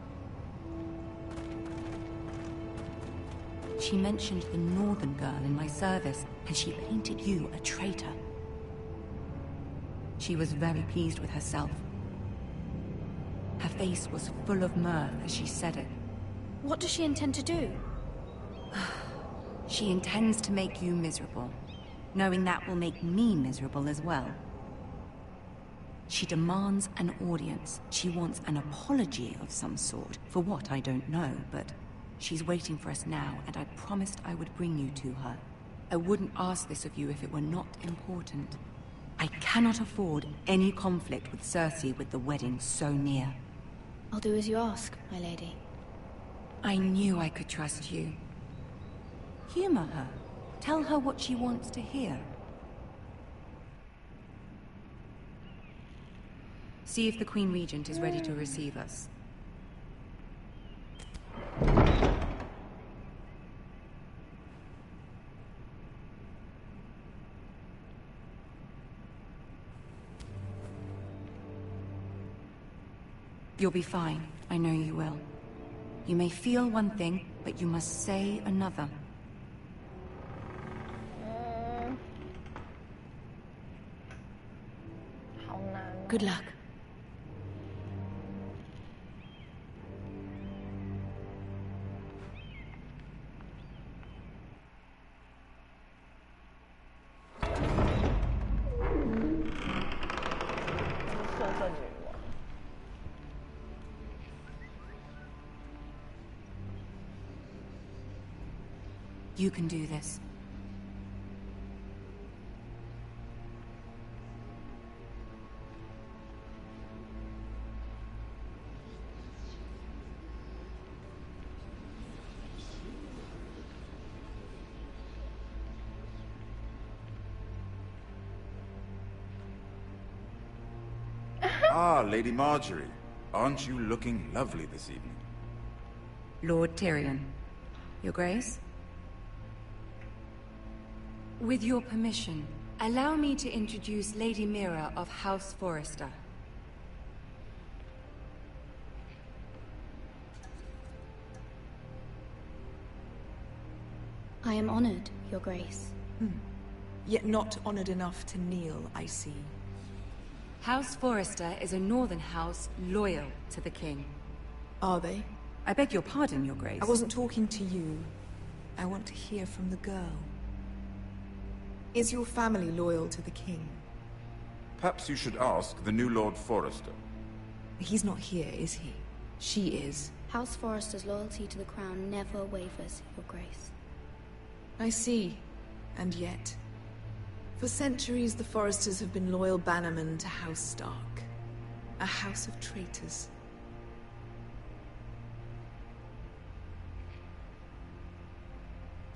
She mentioned the northern girl in my service, and she painted you a traitor. She was very pleased with herself. Her face was full of mirth as she said it. What does she intend to do? She intends to make you miserable, knowing that will make me miserable as well. She demands an audience. She wants an apology of some sort. For what, I don't know, but she's waiting for us now, and I promised I would bring you to her. I wouldn't ask this of you if it were not important. I cannot afford any conflict with Cersei with the wedding so near. I'll do as you ask, my lady. I knew I could trust you. Humor her. Tell her what she wants to hear. See if the Queen Regent is ready to receive us. You'll be fine. I know you will. You may feel one thing, but you must say another. Good luck. You can do this. Ah, Lady Marjorie. Aren't you looking lovely this evening? Lord Tyrion. Your Grace? With your permission, allow me to introduce Lady Mira of House Forrester. I am honored, Your Grace. Yet not honored enough to kneel, I see. House Forrester is a northern house loyal to the king. Are they? I beg your pardon, Your Grace. I wasn't talking to you. I want to hear from the girl. Is your family loyal to the king? Perhaps you should ask the new Lord Forrester. He's not here, is he? She is. House Forrester's loyalty to the crown never wavers, Your Grace. I see. And yet... For centuries, the Forresters have been loyal bannermen to House Stark. A house of traitors.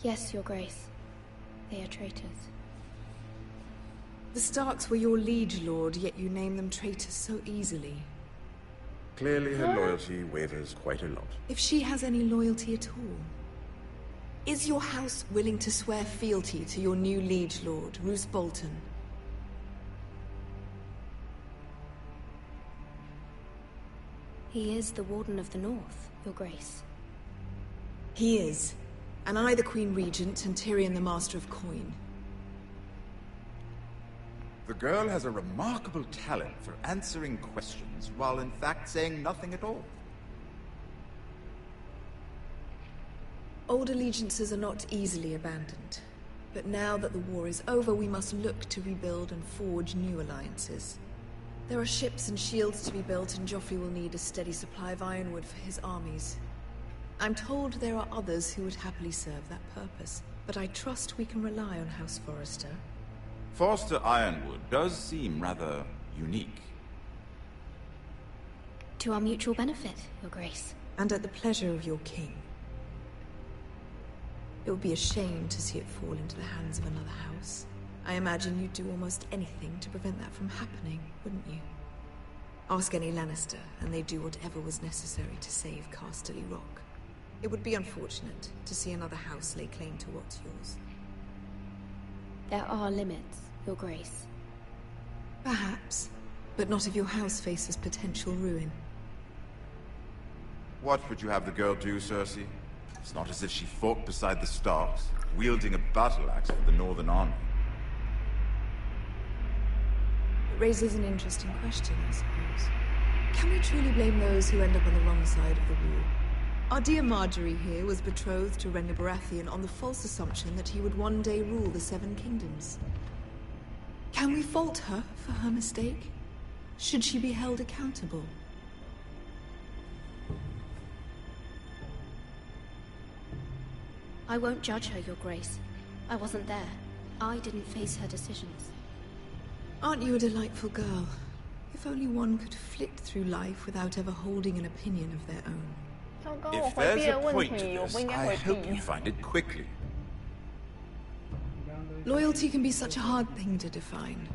Yes, Your Grace. They are traitors. The Starks were your liege lord, yet you name them traitors so easily. Clearly her loyalty wavers quite a lot. If she has any loyalty at all. Is your house willing to swear fealty to your new liege lord, Roose Bolton? He is the Warden of the North, Your Grace. He is. And I the Queen Regent and Tyrion the Master of Coin. The girl has a remarkable talent for answering questions while in fact saying nothing at all. Old allegiances are not easily abandoned. But now that the war is over, we must look to rebuild and forge new alliances. There are ships and shields to be built, and Joffrey will need a steady supply of ironwood for his armies. I'm told there are others who would happily serve that purpose, but I trust we can rely on House Forrester. Forster Ironwood does seem rather unique. To our mutual benefit, Your Grace. And at the pleasure of your king. It would be a shame to see it fall into the hands of another house. I imagine you'd do almost anything to prevent that from happening, wouldn't you? Ask any Lannister, and they'd do whatever was necessary to save Casterly Rock. It would be unfortunate to see another house lay claim to what's yours. There are limits, Your Grace. Perhaps, but not if your house faces potential ruin. What would you have the girl do, Cersei? It's not as if she fought beside the Starks, wielding a battle axe for the Northern Army. It raises an interesting question, I suppose. Can we truly blame those who end up on the wrong side of the war? Our dear Marjorie here was betrothed to Rhaenyra Baratheon on the false assumption that he would one day rule the Seven Kingdoms. Can we fault her for her mistake? Should she be held accountable? I won't judge her, Your Grace. I wasn't there. I didn't face her decisions. Aren't you a delightful girl? If only one could flit through life without ever holding an opinion of their own. If there's a point to this, I hope you find it quickly. Loyalty can be such a hard thing to define.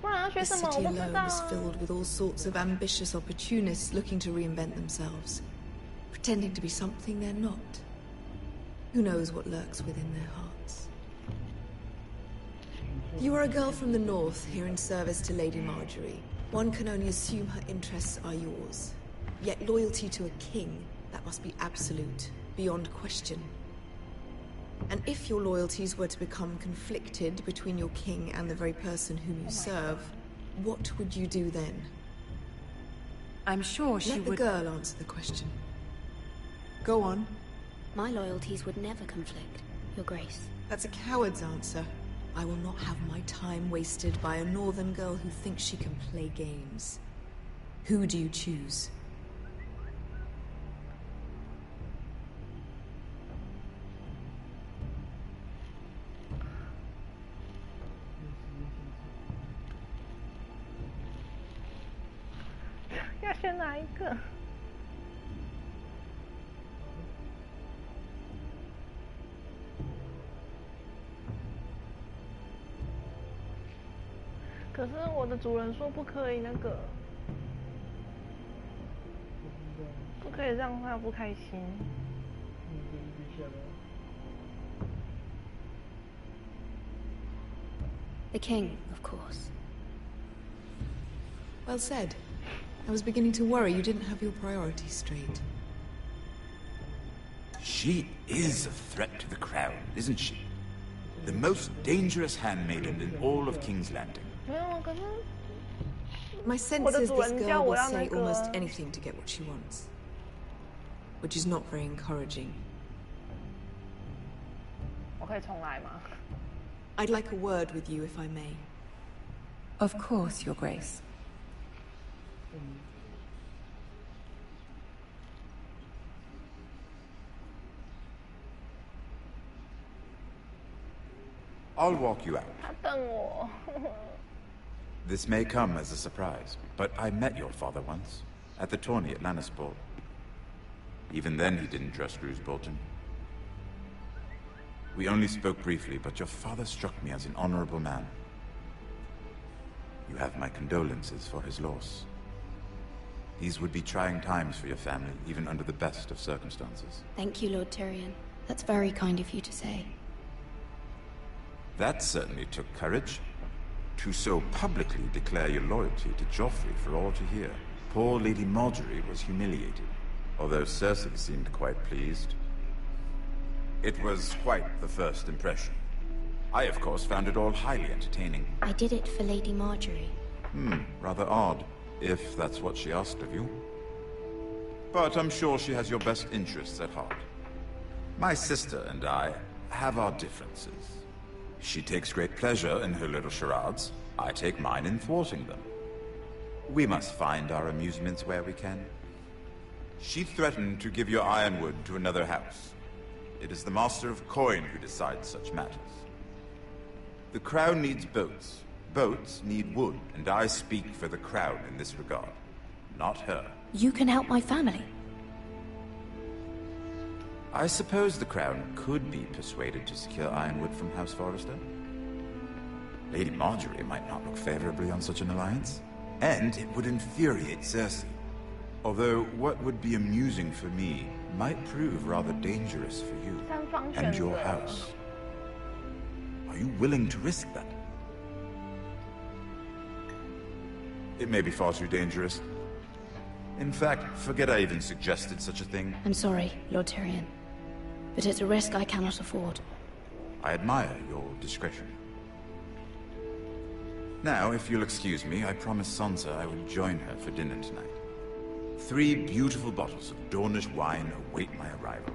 The city alone is filled with all sorts of ambitious opportunists looking to reinvent themselves, pretending to be something they're not. Who knows what lurks within their hearts? You are a girl from the north, here in service to Lady Marjorie. One can only assume her interests are yours. Yet loyalty to a king, that must be absolute, beyond question. And if your loyalties were to become conflicted between your king and the very person whom you serve, what would you do then? I'm sure she would... Let the girl answer the question. Go on. My loyalties would never conflict, Your Grace. That's a coward's answer. I will not have my time wasted by a northern girl who thinks she can play games. Who do you choose? 选哪一个？可是我的主人说不可以那个，不可以让他不开心。The king, of course. Well said. I was beginning to worry you didn't have your priorities straight. She is a threat to the crown, isn't she? The most dangerous handmaiden in all of King's Landing. My sense is this girl will say almost anything to get what she wants. Which is not very encouraging. 我可以重来吗？ I'd like a word with you, if I may. Of course, Your Grace. I'll walk you out. 他瞪我。 This may come as a surprise, but I met your father once, at the tourney at Lannisport. Even then he didn't trust Roose Bolton. We only spoke briefly, but your father struck me as an honorable man. You have my condolences for his loss. These would be trying times for your family, even under the best of circumstances. Thank you, Lord Tyrion. That's very kind of you to say. That certainly took courage. To so publicly declare your loyalty to Joffrey for all to hear. Poor Lady Marjorie was humiliated, although Cersei seemed quite pleased. It was quite the first impression. I, of course, found it all highly entertaining. I did it for Lady Marjorie. Rather odd, if that's what she asked of you. But I'm sure she has your best interests at heart. My sister and I have our differences. She takes great pleasure in her little charades. I take mine in thwarting them. We must find our amusements where we can. She threatened to give your ironwood to another house. It is the Master of Coin who decides such matters. The Crown needs boats. Boats need wood, and I speak for the Crown in this regard. Not her. You can help my family. I suppose the Crown could be persuaded to secure ironwood from House Forrester. Lady Marjorie might not look favorably on such an alliance, and it would infuriate Cersei. Although what would be amusing for me might prove rather dangerous for you and your house. Are you willing to risk that? It may be far too dangerous. In fact, forget I even suggested such a thing. I'm sorry, Lord Tyrion. But it's a risk I cannot afford. I admire your discretion. Now, if you'll excuse me, I promised Sansa I would join her for dinner tonight. 3 beautiful bottles of Dornish wine await my arrival.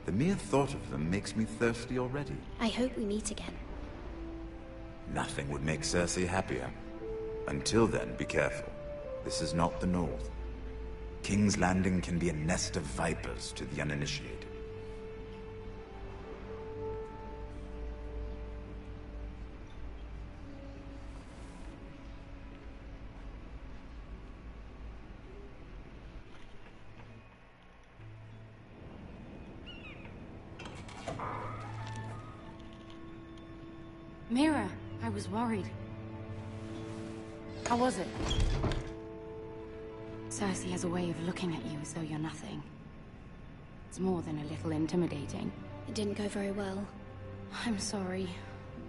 The mere thought of them makes me thirsty already. I hope we meet again. Nothing would make Cersei happier. Until then, be careful. This is not the North. King's Landing can be a nest of vipers to the uninitiated. Mira, I was worried. How was it? Cersei has a way of looking at you as though you're nothing. It's more than a little intimidating. It didn't go very well. I'm sorry.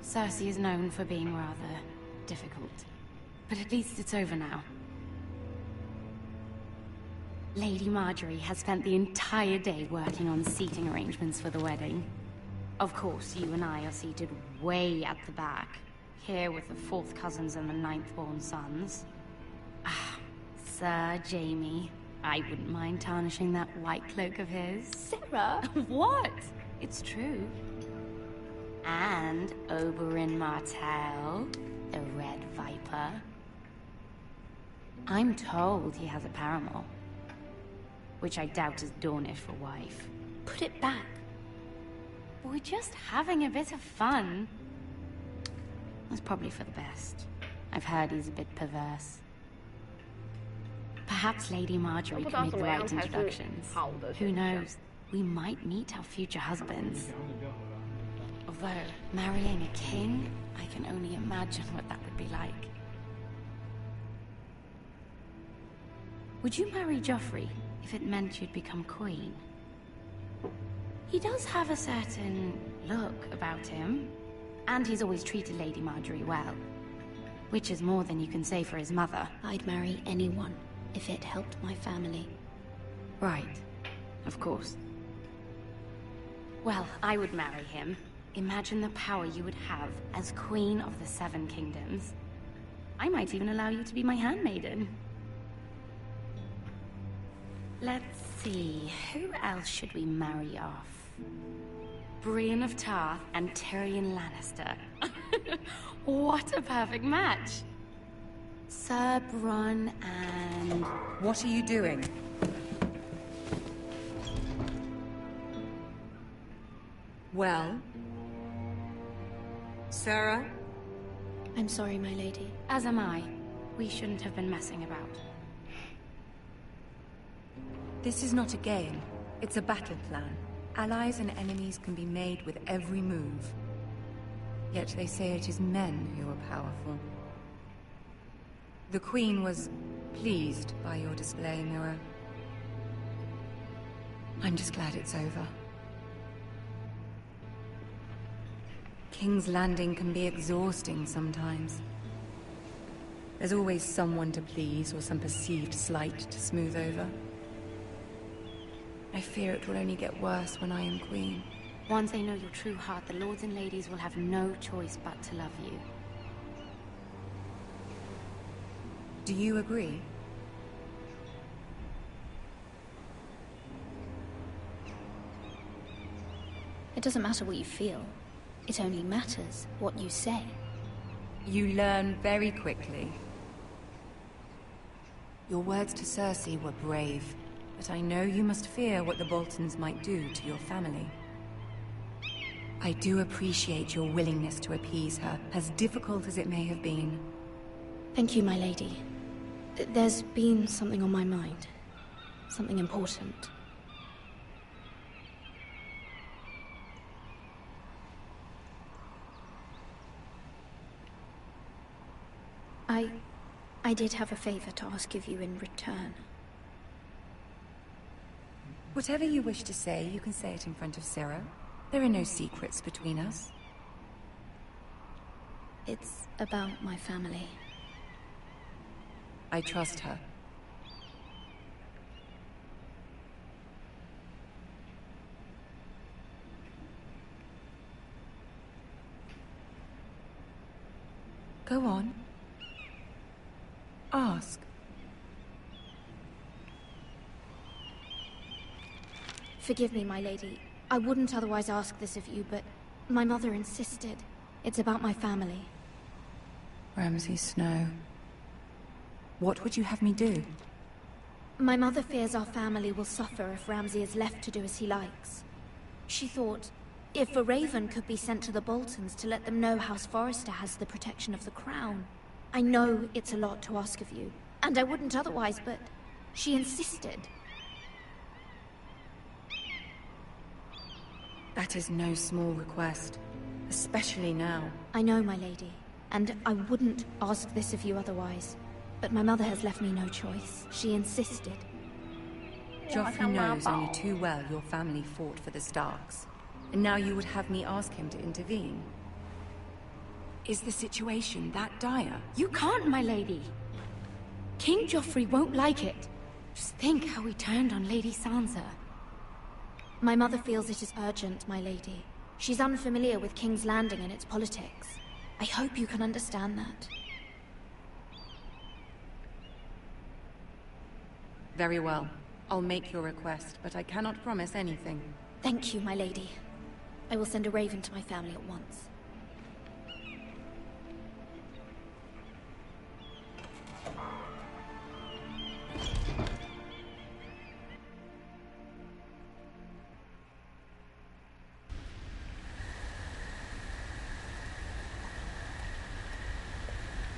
Cersei is known for being rather difficult. But at least it's over now. Lady Marjorie has spent the entire day working on seating arrangements for the wedding. Of course, you and I are seated way at the back, here with the 4th cousins and the 9th-born sons. Ah, Sir Jaime. I wouldn't mind tarnishing that white cloak of his. Sarah! What? It's true. And Oberyn Martell, the Red Viper. I'm told he has a paramour, which I doubt is Dornish for wife. Put it back. We're just having a bit of fun. That's probably for the best. I've heard he's a bit perverse. Perhaps Lady Marjorie can make the right introductions. Who knows? We might meet our future husbands. Although, marrying a king, I can only imagine what that would be like. Would you marry Joffrey if it meant you'd become queen? He does have a certain look about him, and he's always treated Lady Marjorie well. Which is more than you can say for his mother. I'd marry anyone if it helped my family. Right. Of course. Well, I would marry him. Imagine the power you would have as Queen of the Seven Kingdoms. I might even allow you to be my handmaiden. Let's see, who else should we marry off? Brienne of Tarth and Tyrion Lannister. What a perfect match! Sir Bronn and... What are you doing? Well? Sarah? I'm sorry, my lady. As am I. We shouldn't have been messing about. This is not a game. It's a battle plan. Allies and enemies can be made with every move. Yet they say it is men who are powerful. The Queen was pleased by your display, Mira. I'm just glad it's over. King's Landing can be exhausting sometimes. There's always someone to please or some perceived slight to smooth over. I fear it will only get worse when I am queen. Once they know your true heart, the lords and ladies will have no choice but to love you. Do you agree? It doesn't matter what you feel. It only matters what you say. You learn very quickly. Your words to Cersei were brave, but I know you must fear what the Boltons might do to your family. I do appreciate your willingness to appease her, as difficult as it may have been. Thank you, my lady. There's been something on my mind. Something important. I did have a favor to ask of you in return. Whatever you wish to say, you can say it in front of Sarah. There are no secrets between us. It's about my family. I trust her. Go on. Ask. Forgive me, my lady. I wouldn't otherwise ask this of you, but my mother insisted. It's about my family. Ramsay Snow. What would you have me do? My mother fears our family will suffer if Ramsay is left to do as he likes. She thought, if a raven could be sent to the Boltons to let them know House Forrester has the protection of the crown. I know it's a lot to ask of you, and I wouldn't otherwise, but she insisted. That is no small request, especially now. I know, my lady, and I wouldn't ask this of you otherwise. But my mother has left me no choice. She insisted. Joffrey knows only too well your family fought for the Starks. And now you would have me ask him to intervene. Is the situation that dire? You can't, my lady. King Joffrey won't like it. Just think how he turned on Lady Sansa. My mother feels it is urgent, my lady. She's unfamiliar with King's Landing and its politics. I hope you can understand that. Very well. I'll make your request, but I cannot promise anything. Thank you, my lady. I will send a raven to my family at once.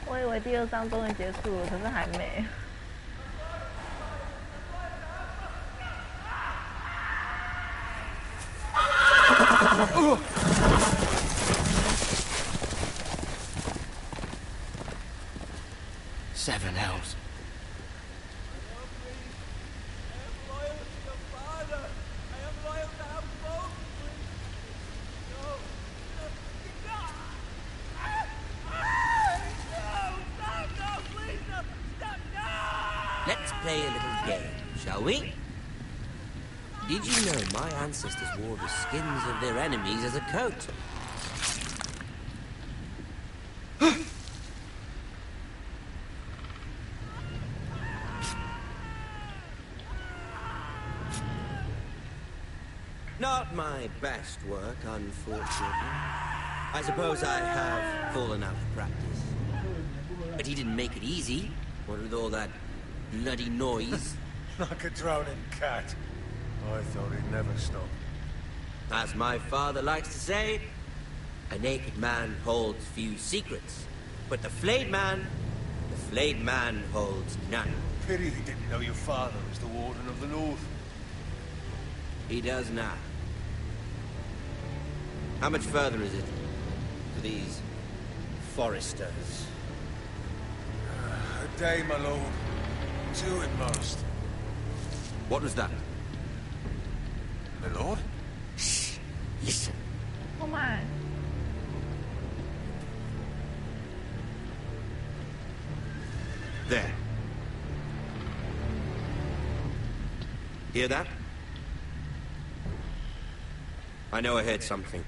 我以为第二章终于结束了，可是还没。Seven hells. Let's play a little game, shall we? Did you know my ancestors wore the skins of their enemies as a coat? Not my best work, unfortunately. I suppose I have fallen out of practice. But he didn't make it easy, what with all that bloody noise. Like a drowning cat. I thought he'd never stop. As my father likes to say, a naked man holds few secrets. But the flayed man holds none. Pity he didn't know your father was the Warden of the North. He does now. How much further is it to these foresters? A day, my lord. 2 at most. What was that? My lord? Shh. Listen. Come on. There. Hear that? I know I heard something.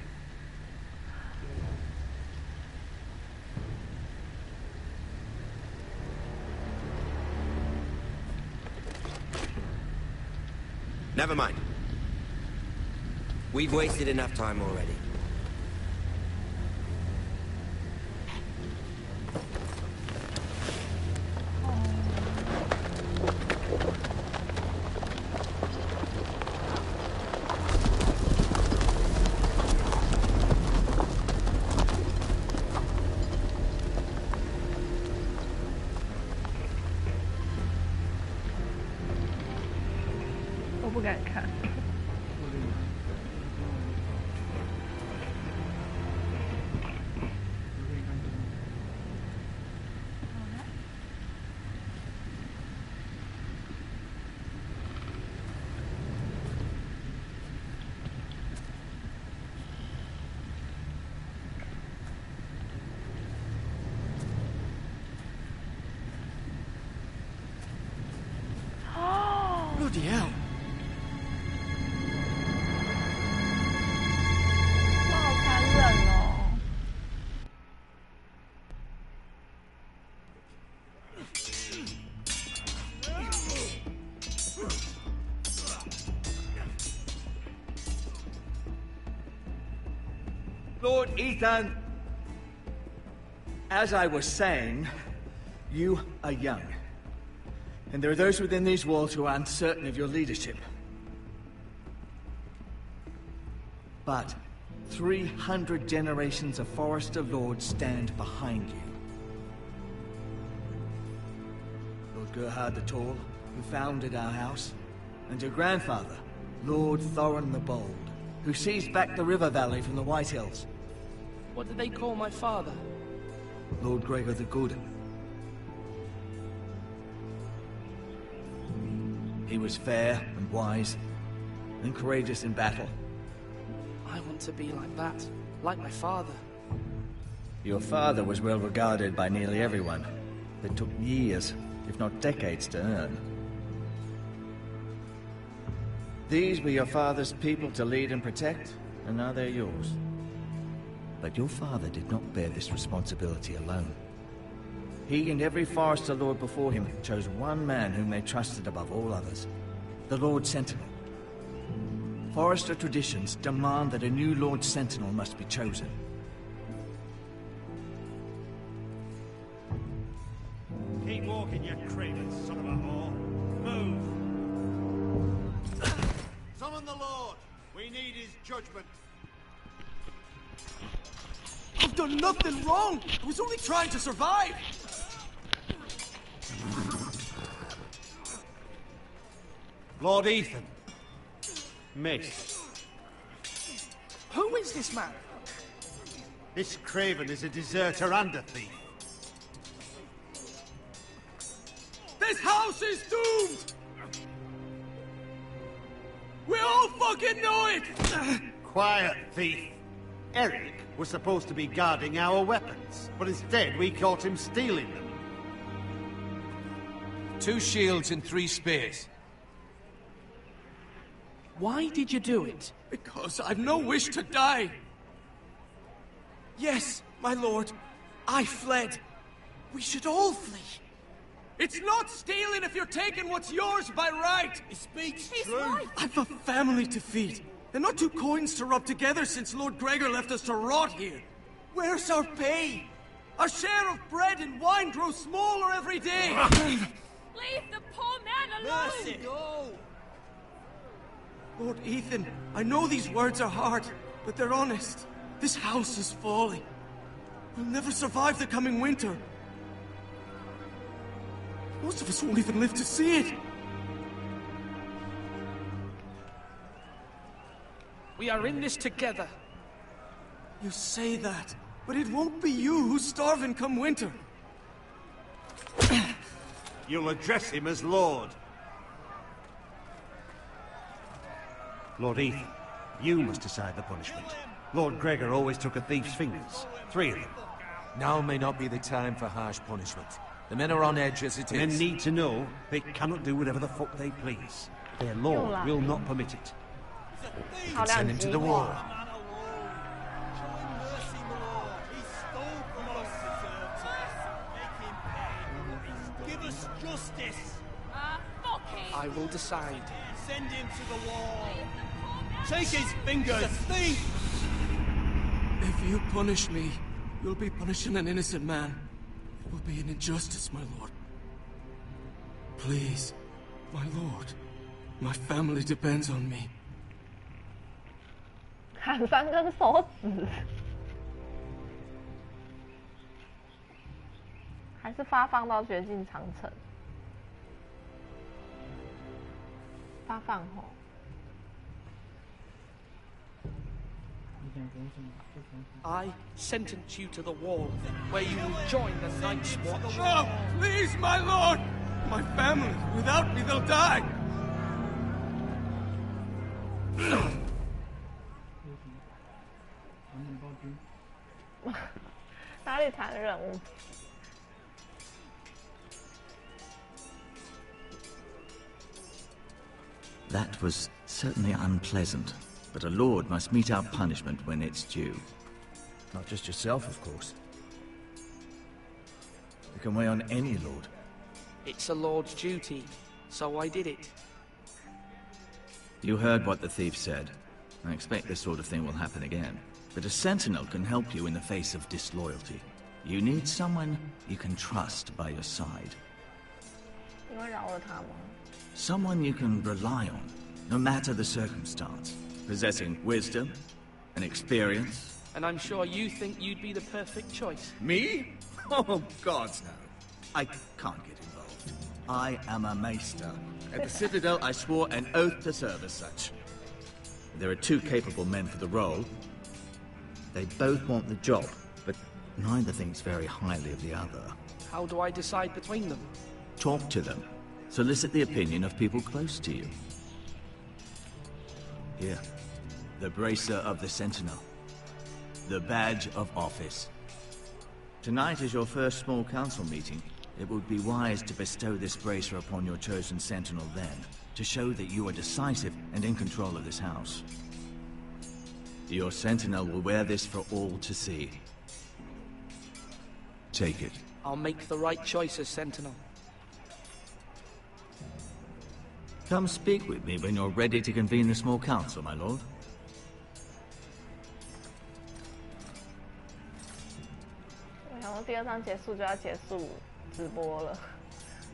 Never mind. We've wasted enough time already. Bloody hell. Lord Ethan, as I was saying, you are young. And there are those within these walls who are uncertain of your leadership. But 300 generations of Forester Lords stand behind you. Lord Gerhard the Tall, who founded our house, and your grandfather, Lord Thorin the Bold, who seized back the river valley from the White Hills. What did they call my father? Lord Gregor the Good. He was fair and wise, and courageous in battle. I want to be like that, like my father. Your father was well regarded by nearly everyone. It took years, if not decades, to earn. These were your father's people to lead and protect, and now they're yours. But your father did not bear this responsibility alone. He and every Forester Lord before him chose one man whom they trusted above all others, the Lord Sentinel. Forester traditions demand that a new Lord Sentinel must be chosen. Keep walking, you craven son of a whore. Move! Summon the Lord! We need his judgment. I've done nothing wrong! I was only trying to survive! Lord Ethan. Miss. Who is this man? This craven is a deserter and a thief. This house is doomed! We all fucking know it! Quiet, thief. Eric was supposed to be guarding our weapons, but instead we caught him stealing them. 2 shields and 3 spears. Why did you do it? Because I've no wish to die. Yes, my lord. I fled. We should all flee. It's not stealing if you're taking what's yours by right. He speaks true. I've a family to feed. And not 2 coins to rub together since Lord Gregor left us to rot here. Where's our pay? Our share of bread and wine grows smaller every day. Leave the poor man alone! Mercy! No! Lord Ethan, I know these words are hard, but they're honest. This house is falling. We'll never survive the coming winter. Most of us won't even live to see it. We are in this together. You say that, but it won't be you who's starving come winter. You'll address him as Lord. Lord Ethan, you must decide the punishment. Lord Gregor always took a thief's fingers. 3 of them. Now may not be the time for harsh punishment. The men are on edge as it is. Men need to know they cannot do whatever the fuck they please. Their Lord will not permit it. Send him to the wall. Give us justice. I will decide. Send him to the wall. Take his fingers. He's a thief. If you punish me, you'll be punishing an innocent man. It will be an injustice, my lord. Please, my lord. My family depends on me. 砍3根手指，还是发放到绝境长城？发放吼。I sentence you to the wall, where you will join the Night's Watch. No! Please, my lord! My family, without me, they'll die! 哪里残忍？ That was certainly unpleasant, but a lord must mete out punishment when it's due. Not just yourself, of course. You can weigh on any lord. It's a lord's duty, so I did it. You heard what the thief said. I expect this sort of thing will happen again. But a sentinel can help you in the face of disloyalty. You need someone you can trust by your side. 你会饶了他吗？ Someone you can rely on, no matter the circumstance. Possessing wisdom and experience. And I'm sure you think you'd be the perfect choice. Me? Oh, gods no. I can't get involved. I am a maester. At the Citadel, I swore an oath to serve as such. There are 2 capable men for the role. They both want the job, but neither thinks very highly of the other. How do I decide between them? Talk to them. Solicit the opinion of people close to you. Here, the bracer of the Sentinel. The badge of office. Tonight is your first small council meeting. It would be wise to bestow this bracer upon your chosen Sentinel then, to show that you are decisive and in control of this house. Your Sentinel will wear this for all to see. Take it. I'll make the right choice as Sentinel. Come speak with me when you're ready to convene the small council, my lord. 我想到第2章结束就要结束直播了，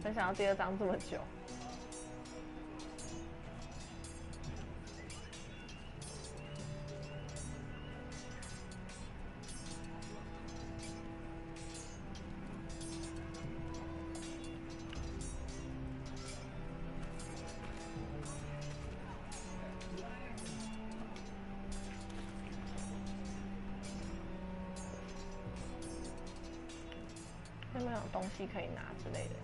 没想到第2章这么久。有没有东西可以拿之类的？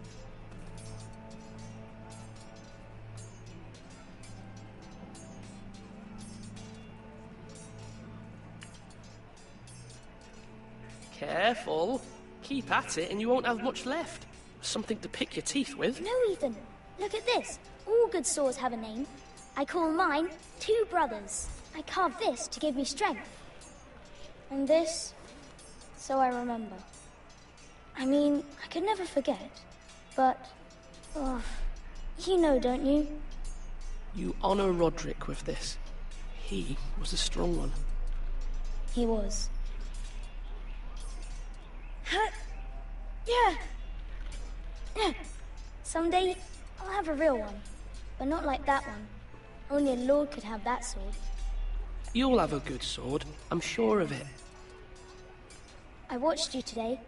Careful. Keep at it and you won't have much left. Something to pick your teeth with. No, Ethan. Look at this. All good swords have a name. I call mine Two Brothers. I carved this to give me strength. And this, so I remember. I mean, I could never forget. But, oh, you know, don't you? You honor Roderick with this. He was a strong one. He was. Yeah. Someday, I'll have a real one. But not like that one. Only a lord could have that sword. You'll have a good sword, I'm sure of it. I watched you today.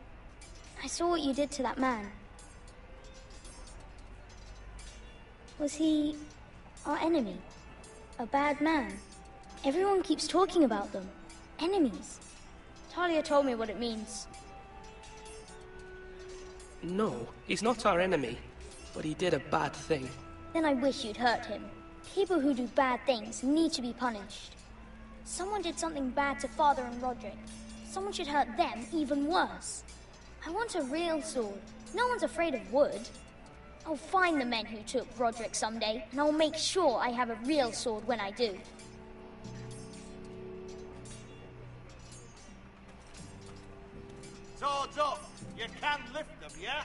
I saw what you did to that man. Was he our enemy? A bad man? Everyone keeps talking about them. Enemies. Talia told me what it means. No, he's not our enemy, but he did a bad thing. Then I wish you'd hurt him. People who do bad things need to be punished. Someone did something bad to Father and Roderick. Someone should hurt them even worse. I want a real sword. No one's afraid of wood. I'll find the men who took Roderick someday, and I'll make sure I have a real sword when I do. Swords up! You can lift them, yeah?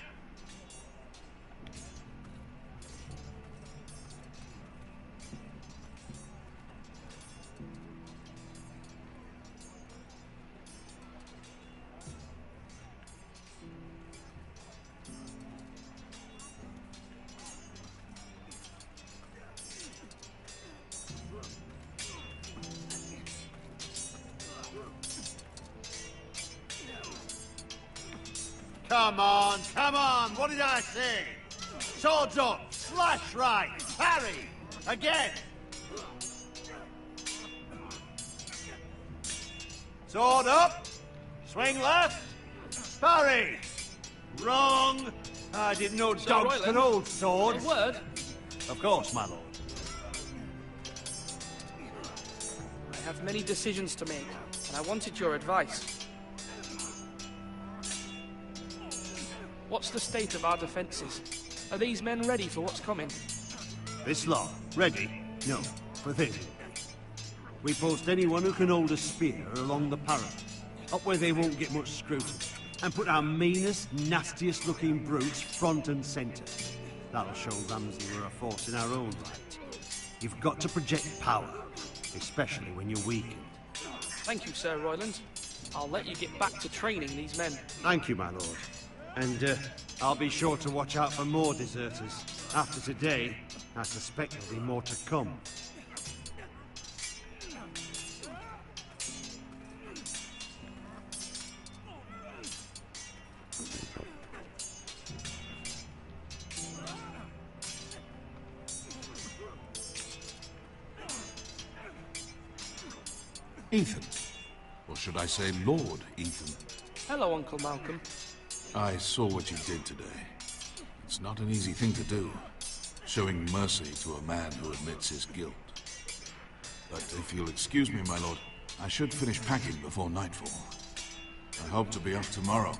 Come on, what did I say? Swords up, slash right, parry, again. Sword up, swing left, parry. Wrong. I didn't know dogs could hold swords. A word? Of course, my lord. I have many decisions to make, and I wanted your advice. What's the state of our defences? Are these men ready for what's coming? This lot, ready? No, but they will be. We post anyone who can hold a spear along the parapet, up where they won't get much scrutiny, and put our meanest, nastiest looking brutes front and centre. That'll show Ramsay we're a force in our own right. You've got to project power, especially when you're weakened. Thank you, Sir Royland. I'll let you get back to training these men. Thank you, my lord. And I'll be sure to watch out for more deserters. After today, I suspect there'll be more to come. Ethan. Or should I say Lord Ethan? Hello, Uncle Malcolm. I saw what you did today. It's not an easy thing to do, showing mercy to a man who admits his guilt. But if you'll excuse me, my lord, I should finish packing before nightfall. I hope to be off tomorrow,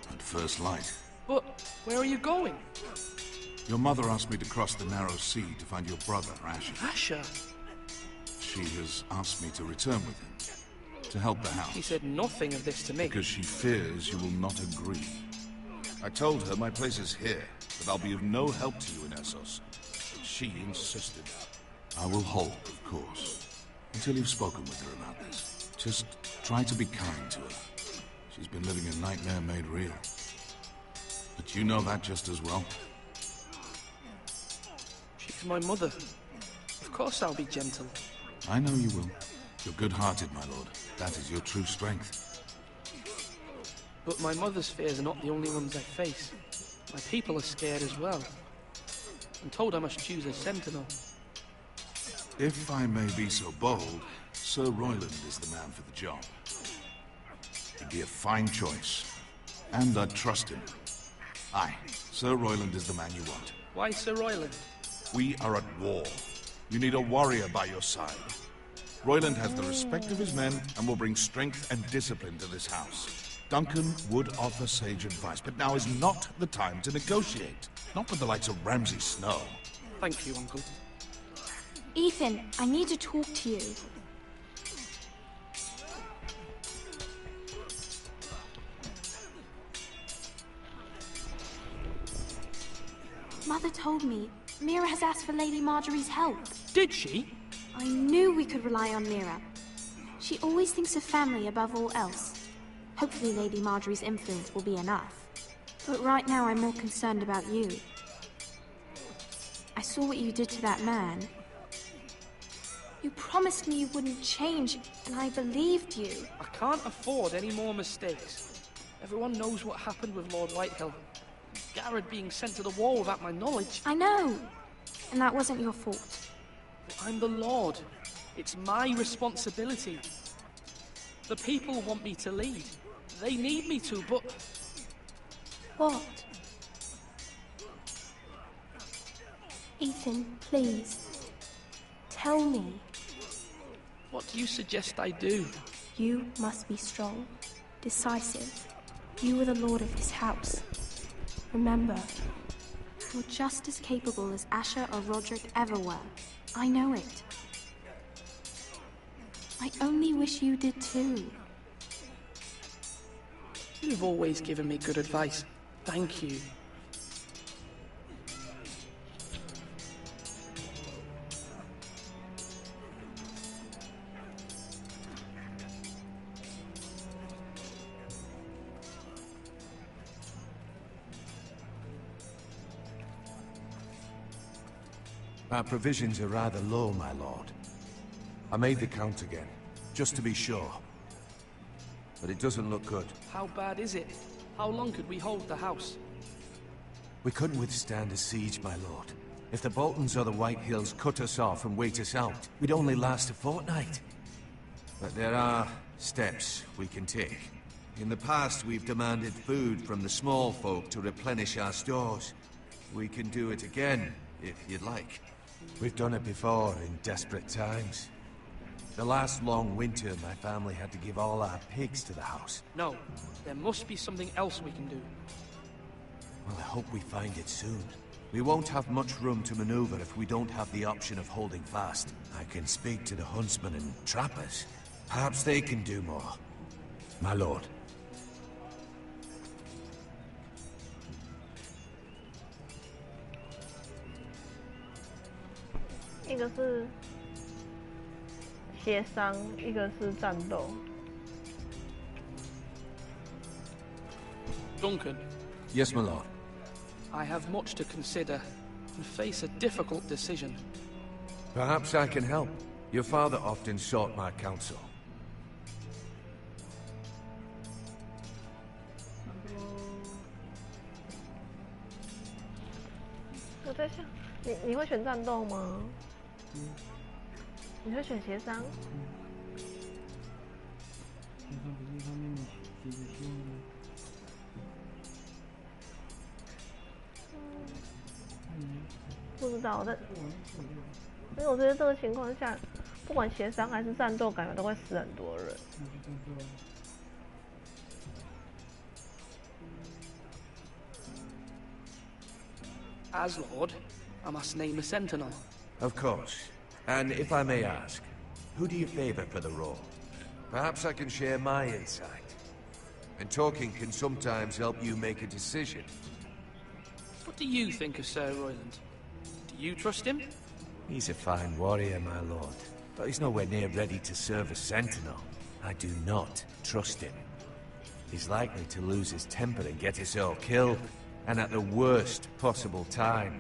at first light. But where are you going? Your mother asked me to cross the narrow sea to find your brother, Asher. Asher? She has asked me to return with him. To help the house. She said nothing of this to me. Because she fears you will not agree. I told her my place is here, but I'll be of no help to you in Essos. She insisted. I will hold, of course, until you've spoken with her about this. Just try to be kind to her. She's been living a nightmare made real. But you know that just as well. She's my mother. Of course I'll be gentle. I know you will. You're good-hearted, my lord. That is your true strength. But my mother's fears are not the only ones I face. My people are scared as well. I'm told I must choose a sentinel. If I may be so bold, Sir Royland is the man for the job. He'd be a fine choice. And I'd trust him. Aye, Sir Royland is the man you want. Why Sir Royland? We are at war. You need a warrior by your side. Royland has the respect of his men and will bring strength and discipline to this house. Duncan would offer sage advice, but now is not the time to negotiate. Not with the likes of Ramsay Snow. Thank you, Uncle. Ethan, I need to talk to you. Mother told me Mira has asked for Lady Marjorie's help. Did she? I knew we could rely on Mira. She always thinks of family above all else. Hopefully Lady Marjorie's influence will be enough. But right now I'm more concerned about you. I saw what you did to that man. You promised me you wouldn't change, and I believed you. I can't afford any more mistakes. Everyone knows what happened with Lord Whitehill. Garrett being sent to the war without my knowledge. I know. And that wasn't your fault. I'm the Lord. It's my responsibility. The people want me to lead. They need me to, but... What? Ethan, please. Tell me. What do you suggest I do? You must be strong, decisive. You are the lord of this house. Remember, you're just as capable as Asher or Roderick ever were. I know it. I only wish you did too. You've always given me good advice. Thank you. Our provisions are rather low, my lord. I made the count again, just to be sure. But it doesn't look good. How bad is it? How long could we hold the house? We couldn't withstand a siege, my lord. If the Boltons or the Whitehills cut us off and wait us out, we'd only last a fortnight. But there are steps we can take. In the past, we've demanded food from the small folk to replenish our stores. We can do it again, if you'd like. We've done it before in desperate times. The last long winter, my family had to give all our pigs to the house. No, there must be something else we can do. Well, I hope we find it soon. We won't have much room to maneuver if we don't have the option of holding fast. I can speak to the huntsmen and trappers. Perhaps they can do more. My lord. 一个是协商，一个是战斗。Duncan. Yes, my lord. I have much to consider and face a difficult decision. Perhaps I can help. Your father often sought my counsel. 我在想，你会选战斗吗？你会选协商？不知道，因为我觉得这个情况下，不管协商还是战斗，感觉都会死很多人。As Lord, I must name a sentinel. Of course. And if I may ask, who do you favor for the role? Perhaps I can share my insight. And talking can sometimes help you make a decision. What do you think of Sir Royland? Do you trust him? He's a fine warrior, my lord. But he's nowhere near ready to serve as sentinel. I do not trust him. He's likely to lose his temper and get us all killed. And at the worst possible time.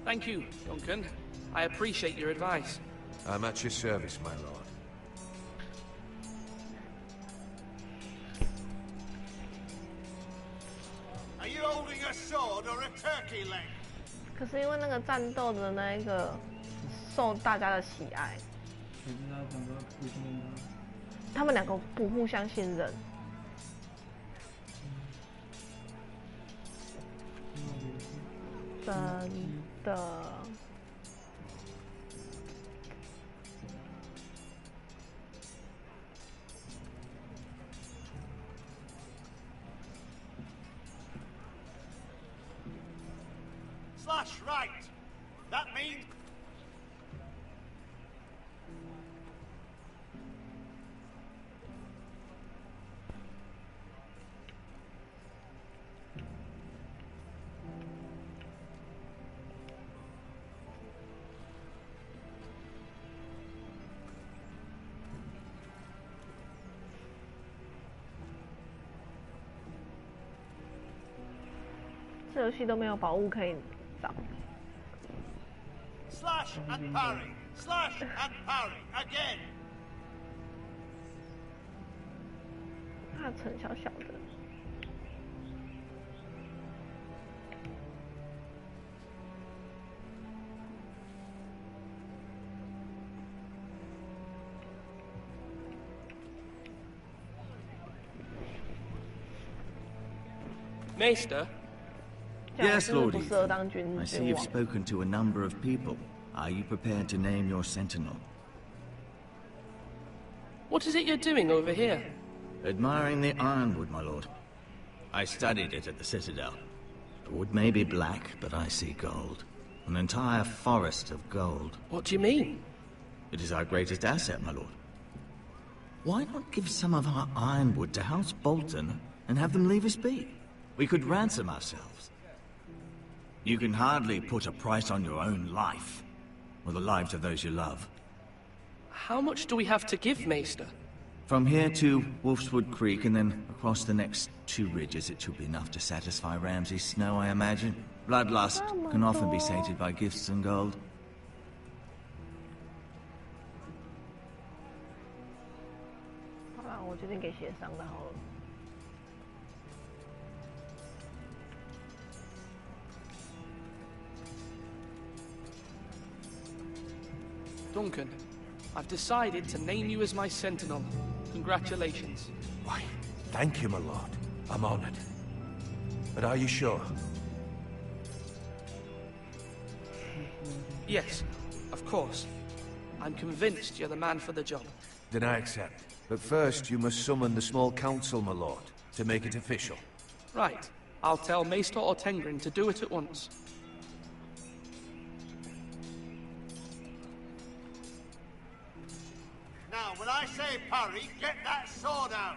Thank you, Duncan. I appreciate your advice. I'm at your service, my lord. Are you holding a sword or a turkey leg? 可是因为那个战斗的那一个受大家的喜爱，他们两个不互相信任。真的。Slash right. That means...这游戏都没有宝物可以找。Slash and parry. Slash and parry. Again. 它的城小小的。Maester? Yes, Lord Ethan. I see you've spoken to a number of people. Are you prepared to name your sentinel? What is it you're doing over here? Admiring the ironwood, my lord. I studied it at the Citadel. The wood may be black, but I see gold. An entire forest of gold. What do you mean? It is our greatest asset, my lord. Why not give some of our ironwood to House Bolton and have them leave us be? We could ransom ourselves. You can hardly put a price on your own life, or the lives of those you love. How much do we have to give, Maester? From here to Wolfswood Creek and then across the next 2 ridges, it should be enough to satisfy Ramsay Snow, I imagine. Bloodlust can often be sated by gifts and gold. Duncan, I've decided to name you as my sentinel. Congratulations. Why, thank you, my lord. I'm honored. But are you sure? Yes, of course. I'm convinced you're the man for the job. Then I accept. But first, you must summon the small council, my lord, to make it official. Right. I'll tell Maester Ortengrin to do it at once. Now, when I say parry, get that sword out!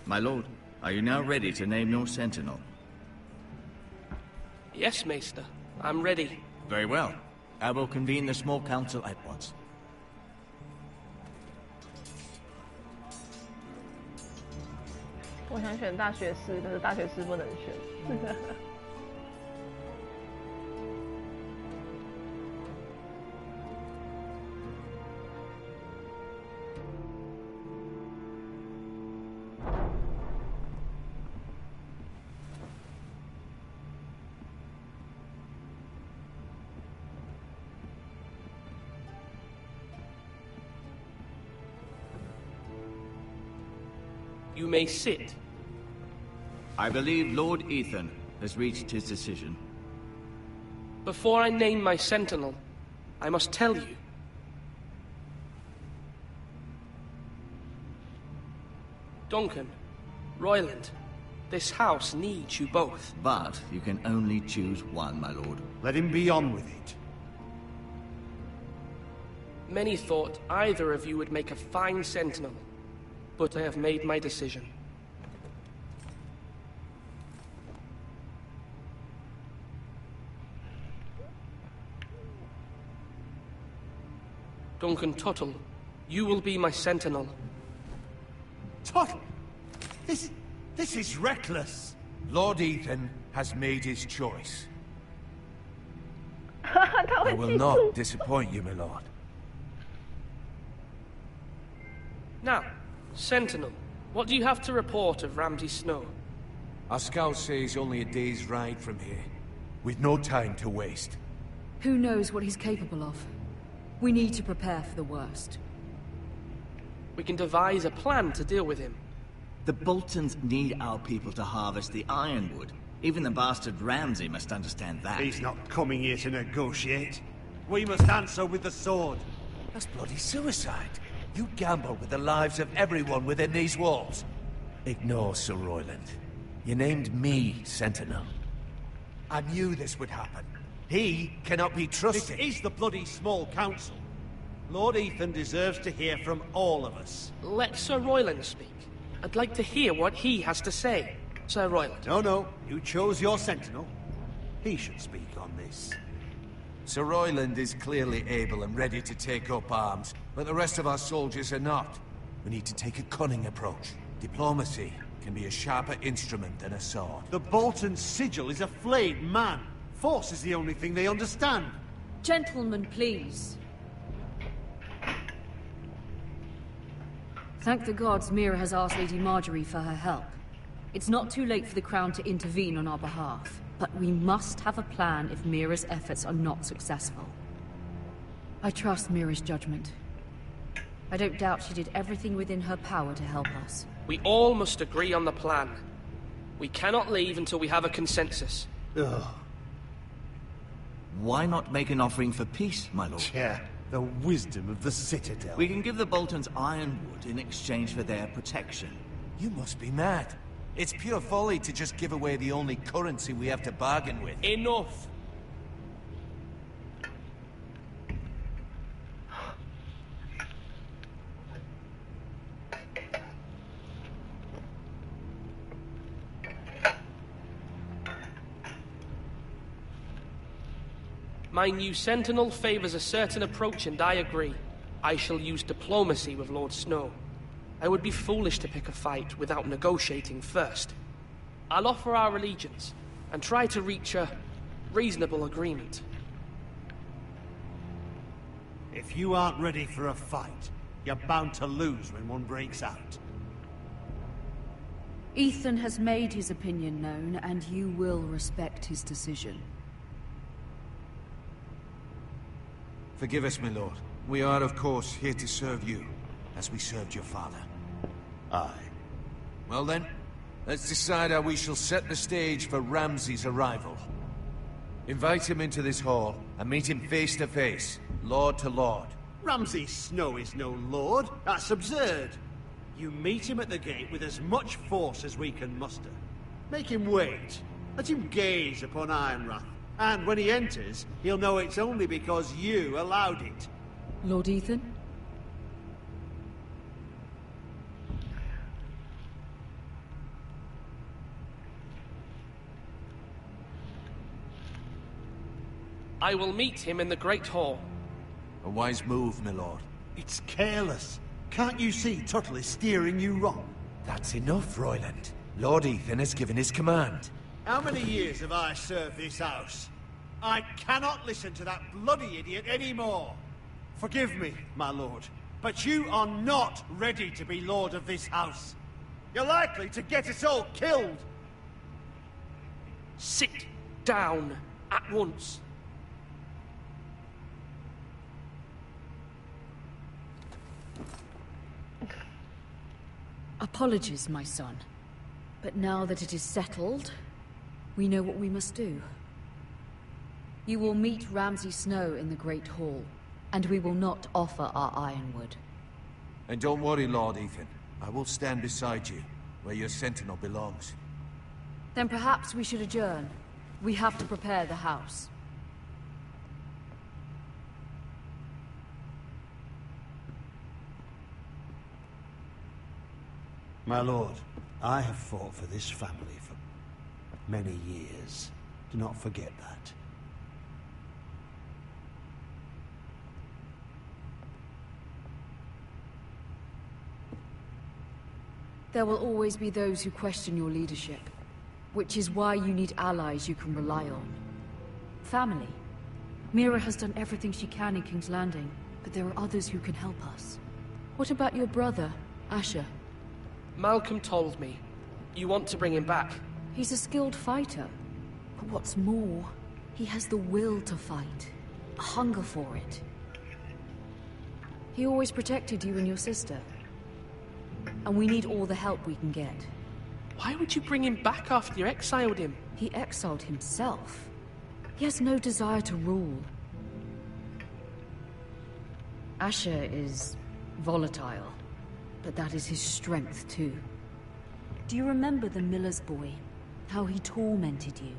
My lord, are you now ready to name your sentinel? Yes, Maester. I'm ready. Very well. I will convene the small council at once. 我想选大学士，可是大学士不能选。You may sit. I believe Lord Ethan has reached his decision. Before I name my sentinel, I must tell you. Duncan, Royland, this house needs you both. But you can only choose one, my lord. Let him be on with it. Many thought either of you would make a fine sentinel, but I have made my decision. Duncan Tuttle, you will be my sentinel. Tuttle! This is reckless. Lord Ethan has made his choice. I will not disappoint you, my lord. Now, Sentinel, what do you have to report of Ramsay Snow? Our scouts say he's only a day's ride from here, with no time to waste. Who knows what he's capable of? We need to prepare for the worst. We can devise a plan to deal with him. The Boltons need our people to harvest the ironwood. Even the bastard Ramsay must understand that. He's not coming here to negotiate. We must answer with the sword. That's bloody suicide. You gamble with the lives of everyone within these walls. Ignore Sir Royland. You named me Sentinel. I knew this would happen. He cannot be trusted. This is the bloody small council. Lord Ethan deserves to hear from all of us. Let Sir Royland speak. I'd like to hear what he has to say. Sir Royland. No. You chose your Sentinel. He should speak on this. Sir Royland is clearly able and ready to take up arms, but the rest of our soldiers are not. We need to take a cunning approach. Diplomacy can be a sharper instrument than a sword. The Bolton sigil is a flayed man. Force is the only thing they understand. Gentlemen, please. Thank the gods Mira has asked Lady Marjorie for her help. It's not too late for the Crown to intervene on our behalf, but we must have a plan if Mira's efforts are not successful. I trust Mira's judgment. I don't doubt she did everything within her power to help us. We all must agree on the plan. We cannot leave until we have a consensus. Ugh. Why not make an offering for peace, my lord? Yeah, the wisdom of the Citadel. We can give the Boltons ironwood in exchange for their protection. You must be mad. It's pure folly to just give away the only currency we have to bargain with. Enough! My new Sentinel favors a certain approach, and I agree. I shall use diplomacy with Lord Snow. I would be foolish to pick a fight without negotiating first. I'll offer our allegiance, and try to reach a reasonable agreement. If you aren't ready for a fight, you're bound to lose when one breaks out. Ethan has made his opinion known, and you will respect his decision. Forgive us, my lord. We are, of course, here to serve you, as we served your father. Aye. Well then, let's decide how we shall set the stage for Ramsay's arrival. Invite him into this hall, and meet him face to face, lord to lord. Ramsay Snow is no lord. That's absurd. You meet him at the gate with as much force as we can muster. Make him wait. Let him gaze upon Ironrath. And when he enters, he'll know it's only because you allowed it. Lord Ethan? I will meet him in the Great Hall. A wise move, my lord. It's careless. Can't you see Tuttle is steering you wrong? That's enough, Royland. Lord Ethan has given his command. How many years have I served this house? I cannot listen to that bloody idiot anymore. Forgive me, my lord, but you are not ready to be lord of this house. You're likely to get us all killed. Sit down at once. Apologies, my son. But now that it is settled, we know what we must do. You will meet Ramsay Snow in the Great Hall, and we will not offer our ironwood. And don't worry, Lord Ethan. I will stand beside you, where your sentinel belongs. Then perhaps we should adjourn. We have to prepare the house. My lord, I have fought for this family for many years. Do not forget that. There will always be those who question your leadership, which is why you need allies you can rely on. Family. Mira has done everything she can in King's Landing, but there are others who can help us. What about your brother, Asher? Malcolm told me. You want to bring him back? He's a skilled fighter. But what's more, he has the will to fight. A hunger for it. He always protected you and your sister. and we need all the help we can get. Why would you bring him back after you exiled him? He exiled himself. He has no desire to rule. Asher is volatile, but that is his strength too. Do you remember the miller's boy? How he tormented you?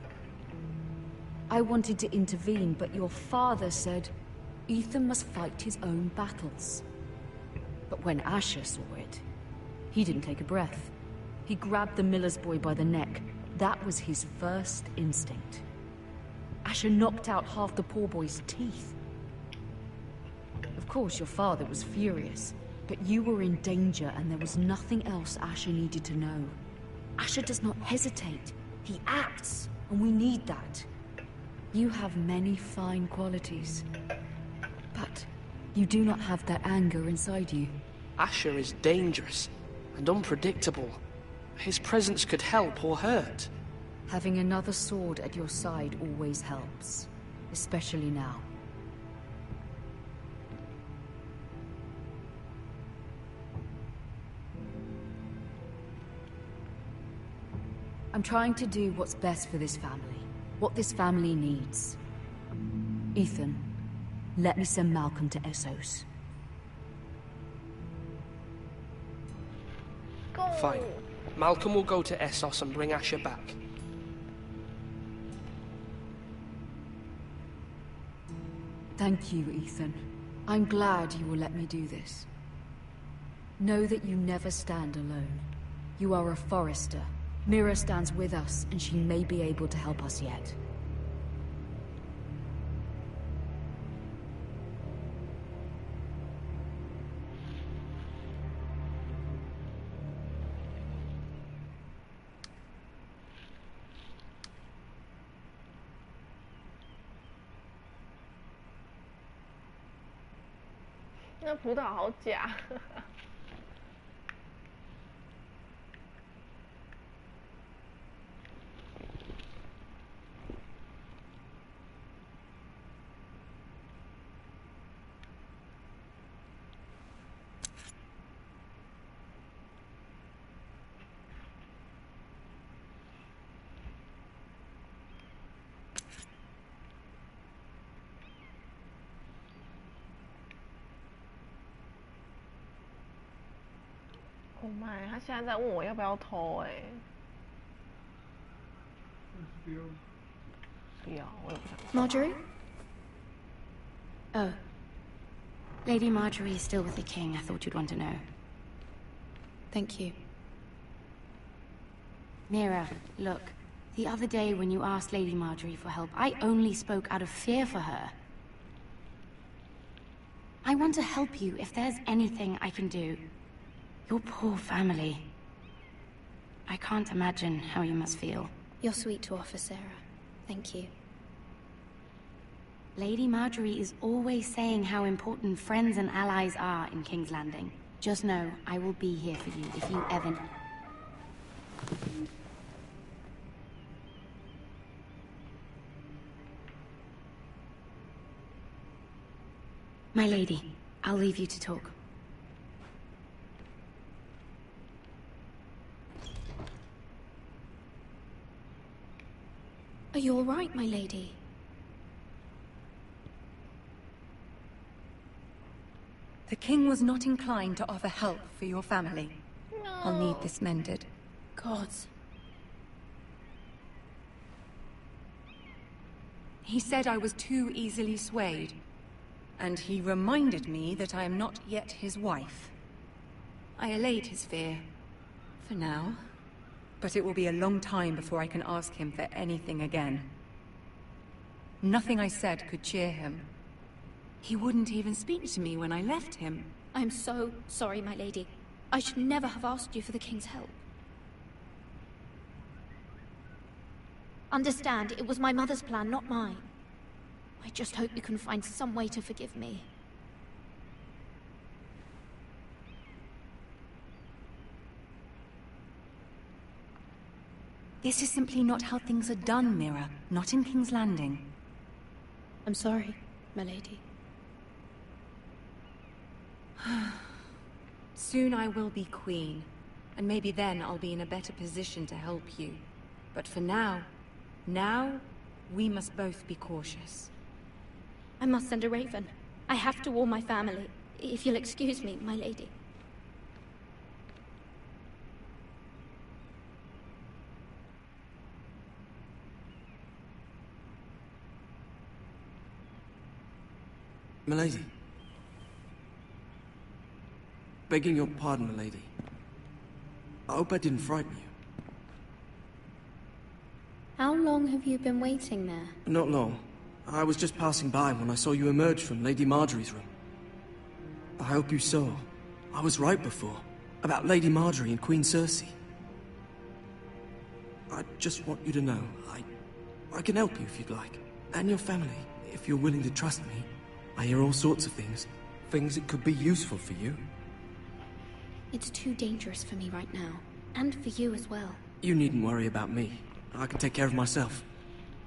I wanted to intervene, but your father said Ethan must fight his own battles. But when Asher saw it, he didn't take a breath. He grabbed the miller's boy by the neck. That was his first instinct. Asher knocked out half the poor boy's teeth. Of course, your father was furious, but you were in danger and there was nothing else Asher needed to know. Asher does not hesitate. He acts, and we need that. You have many fine qualities, but you do not have that anger inside you. Asher is dangerous and unpredictable. His presence could help or hurt. Having another sword at your side always helps, especially now. I'm trying to do what's best for this family, what this family needs. Ethan, let me send Malcolm to Essos. Fine. Malcolm will go to Essos and bring Asher back. Thank you, Ethan. I'm glad you will let me do this. Know that you never stand alone. You are a Forrester. Mira stands with us, and she may be able to help us yet.那葡萄好假。Oh my， 他现在在问我要不要偷哎。不要，我也不想。Marjorie? Oh. Lady Marjorie is still with the king. I thought you'd want to know. Thank you. Mira, look. The other day when you asked Lady Marjorie for help, I only spoke out of fear for her. I want to help you if there's anything I can do. Your poor family. I can't imagine how you must feel. You're sweet to offer, Sarah. Thank you. Lady Marjorie is always saying how important friends and allies are in King's Landing. Just know, I will be here for you if you ever... My lady, I'll leave you to talk. Are you all right, my lady? The king was not inclined to offer help for your family. No. I'll need this mended. Gods. He said I was too easily swayed. And he reminded me that I am not yet his wife. I allayed his fear. For now. But it will be a long time before I can ask him for anything again. Nothing I said could cheer him. He wouldn't even speak to me when I left him. I'm so sorry, my lady. I should never have asked you for the king's help. Understand, it was my mother's plan, not mine. I just hope you can find some way to forgive me. This is simply not how things are done, Mira. Not in King's Landing. I'm sorry, my lady. Soon I will be queen, and maybe then I'll be in a better position to help you. But for now, we must both be cautious. I must send a raven. I have to warn my family. If you'll excuse me, my lady. Milady. Begging your pardon, milady. I hope I didn't frighten you. How long have you been waiting there? Not long. I was just passing by when I saw you emerge from Lady Marjorie's room. I hope you saw. I was right before. About Lady Marjorie and Queen Cersei. I just want you to know, I can help you if you'd like. And your family, if you're willing to trust me. I hear all sorts of things. Things that could be useful for you. It's too dangerous for me right now. And for you as well. You needn't worry about me. I can take care of myself.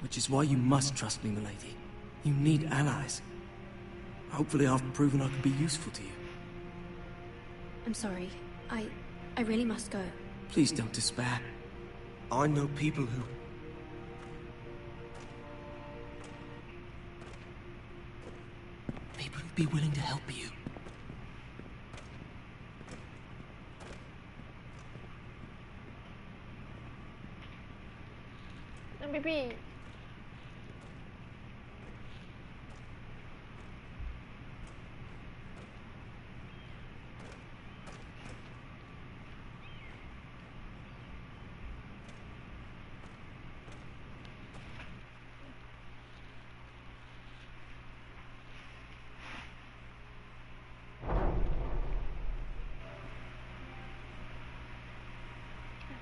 Which is why you must trust me, milady. You need allies. Hopefully I've proven I can be useful to you. I'm sorry. I really must go. Please don't despair. I know people who... People who'd be willing to help you. MVP.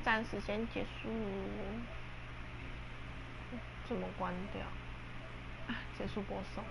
暂时先结束，怎么关掉？结束播送。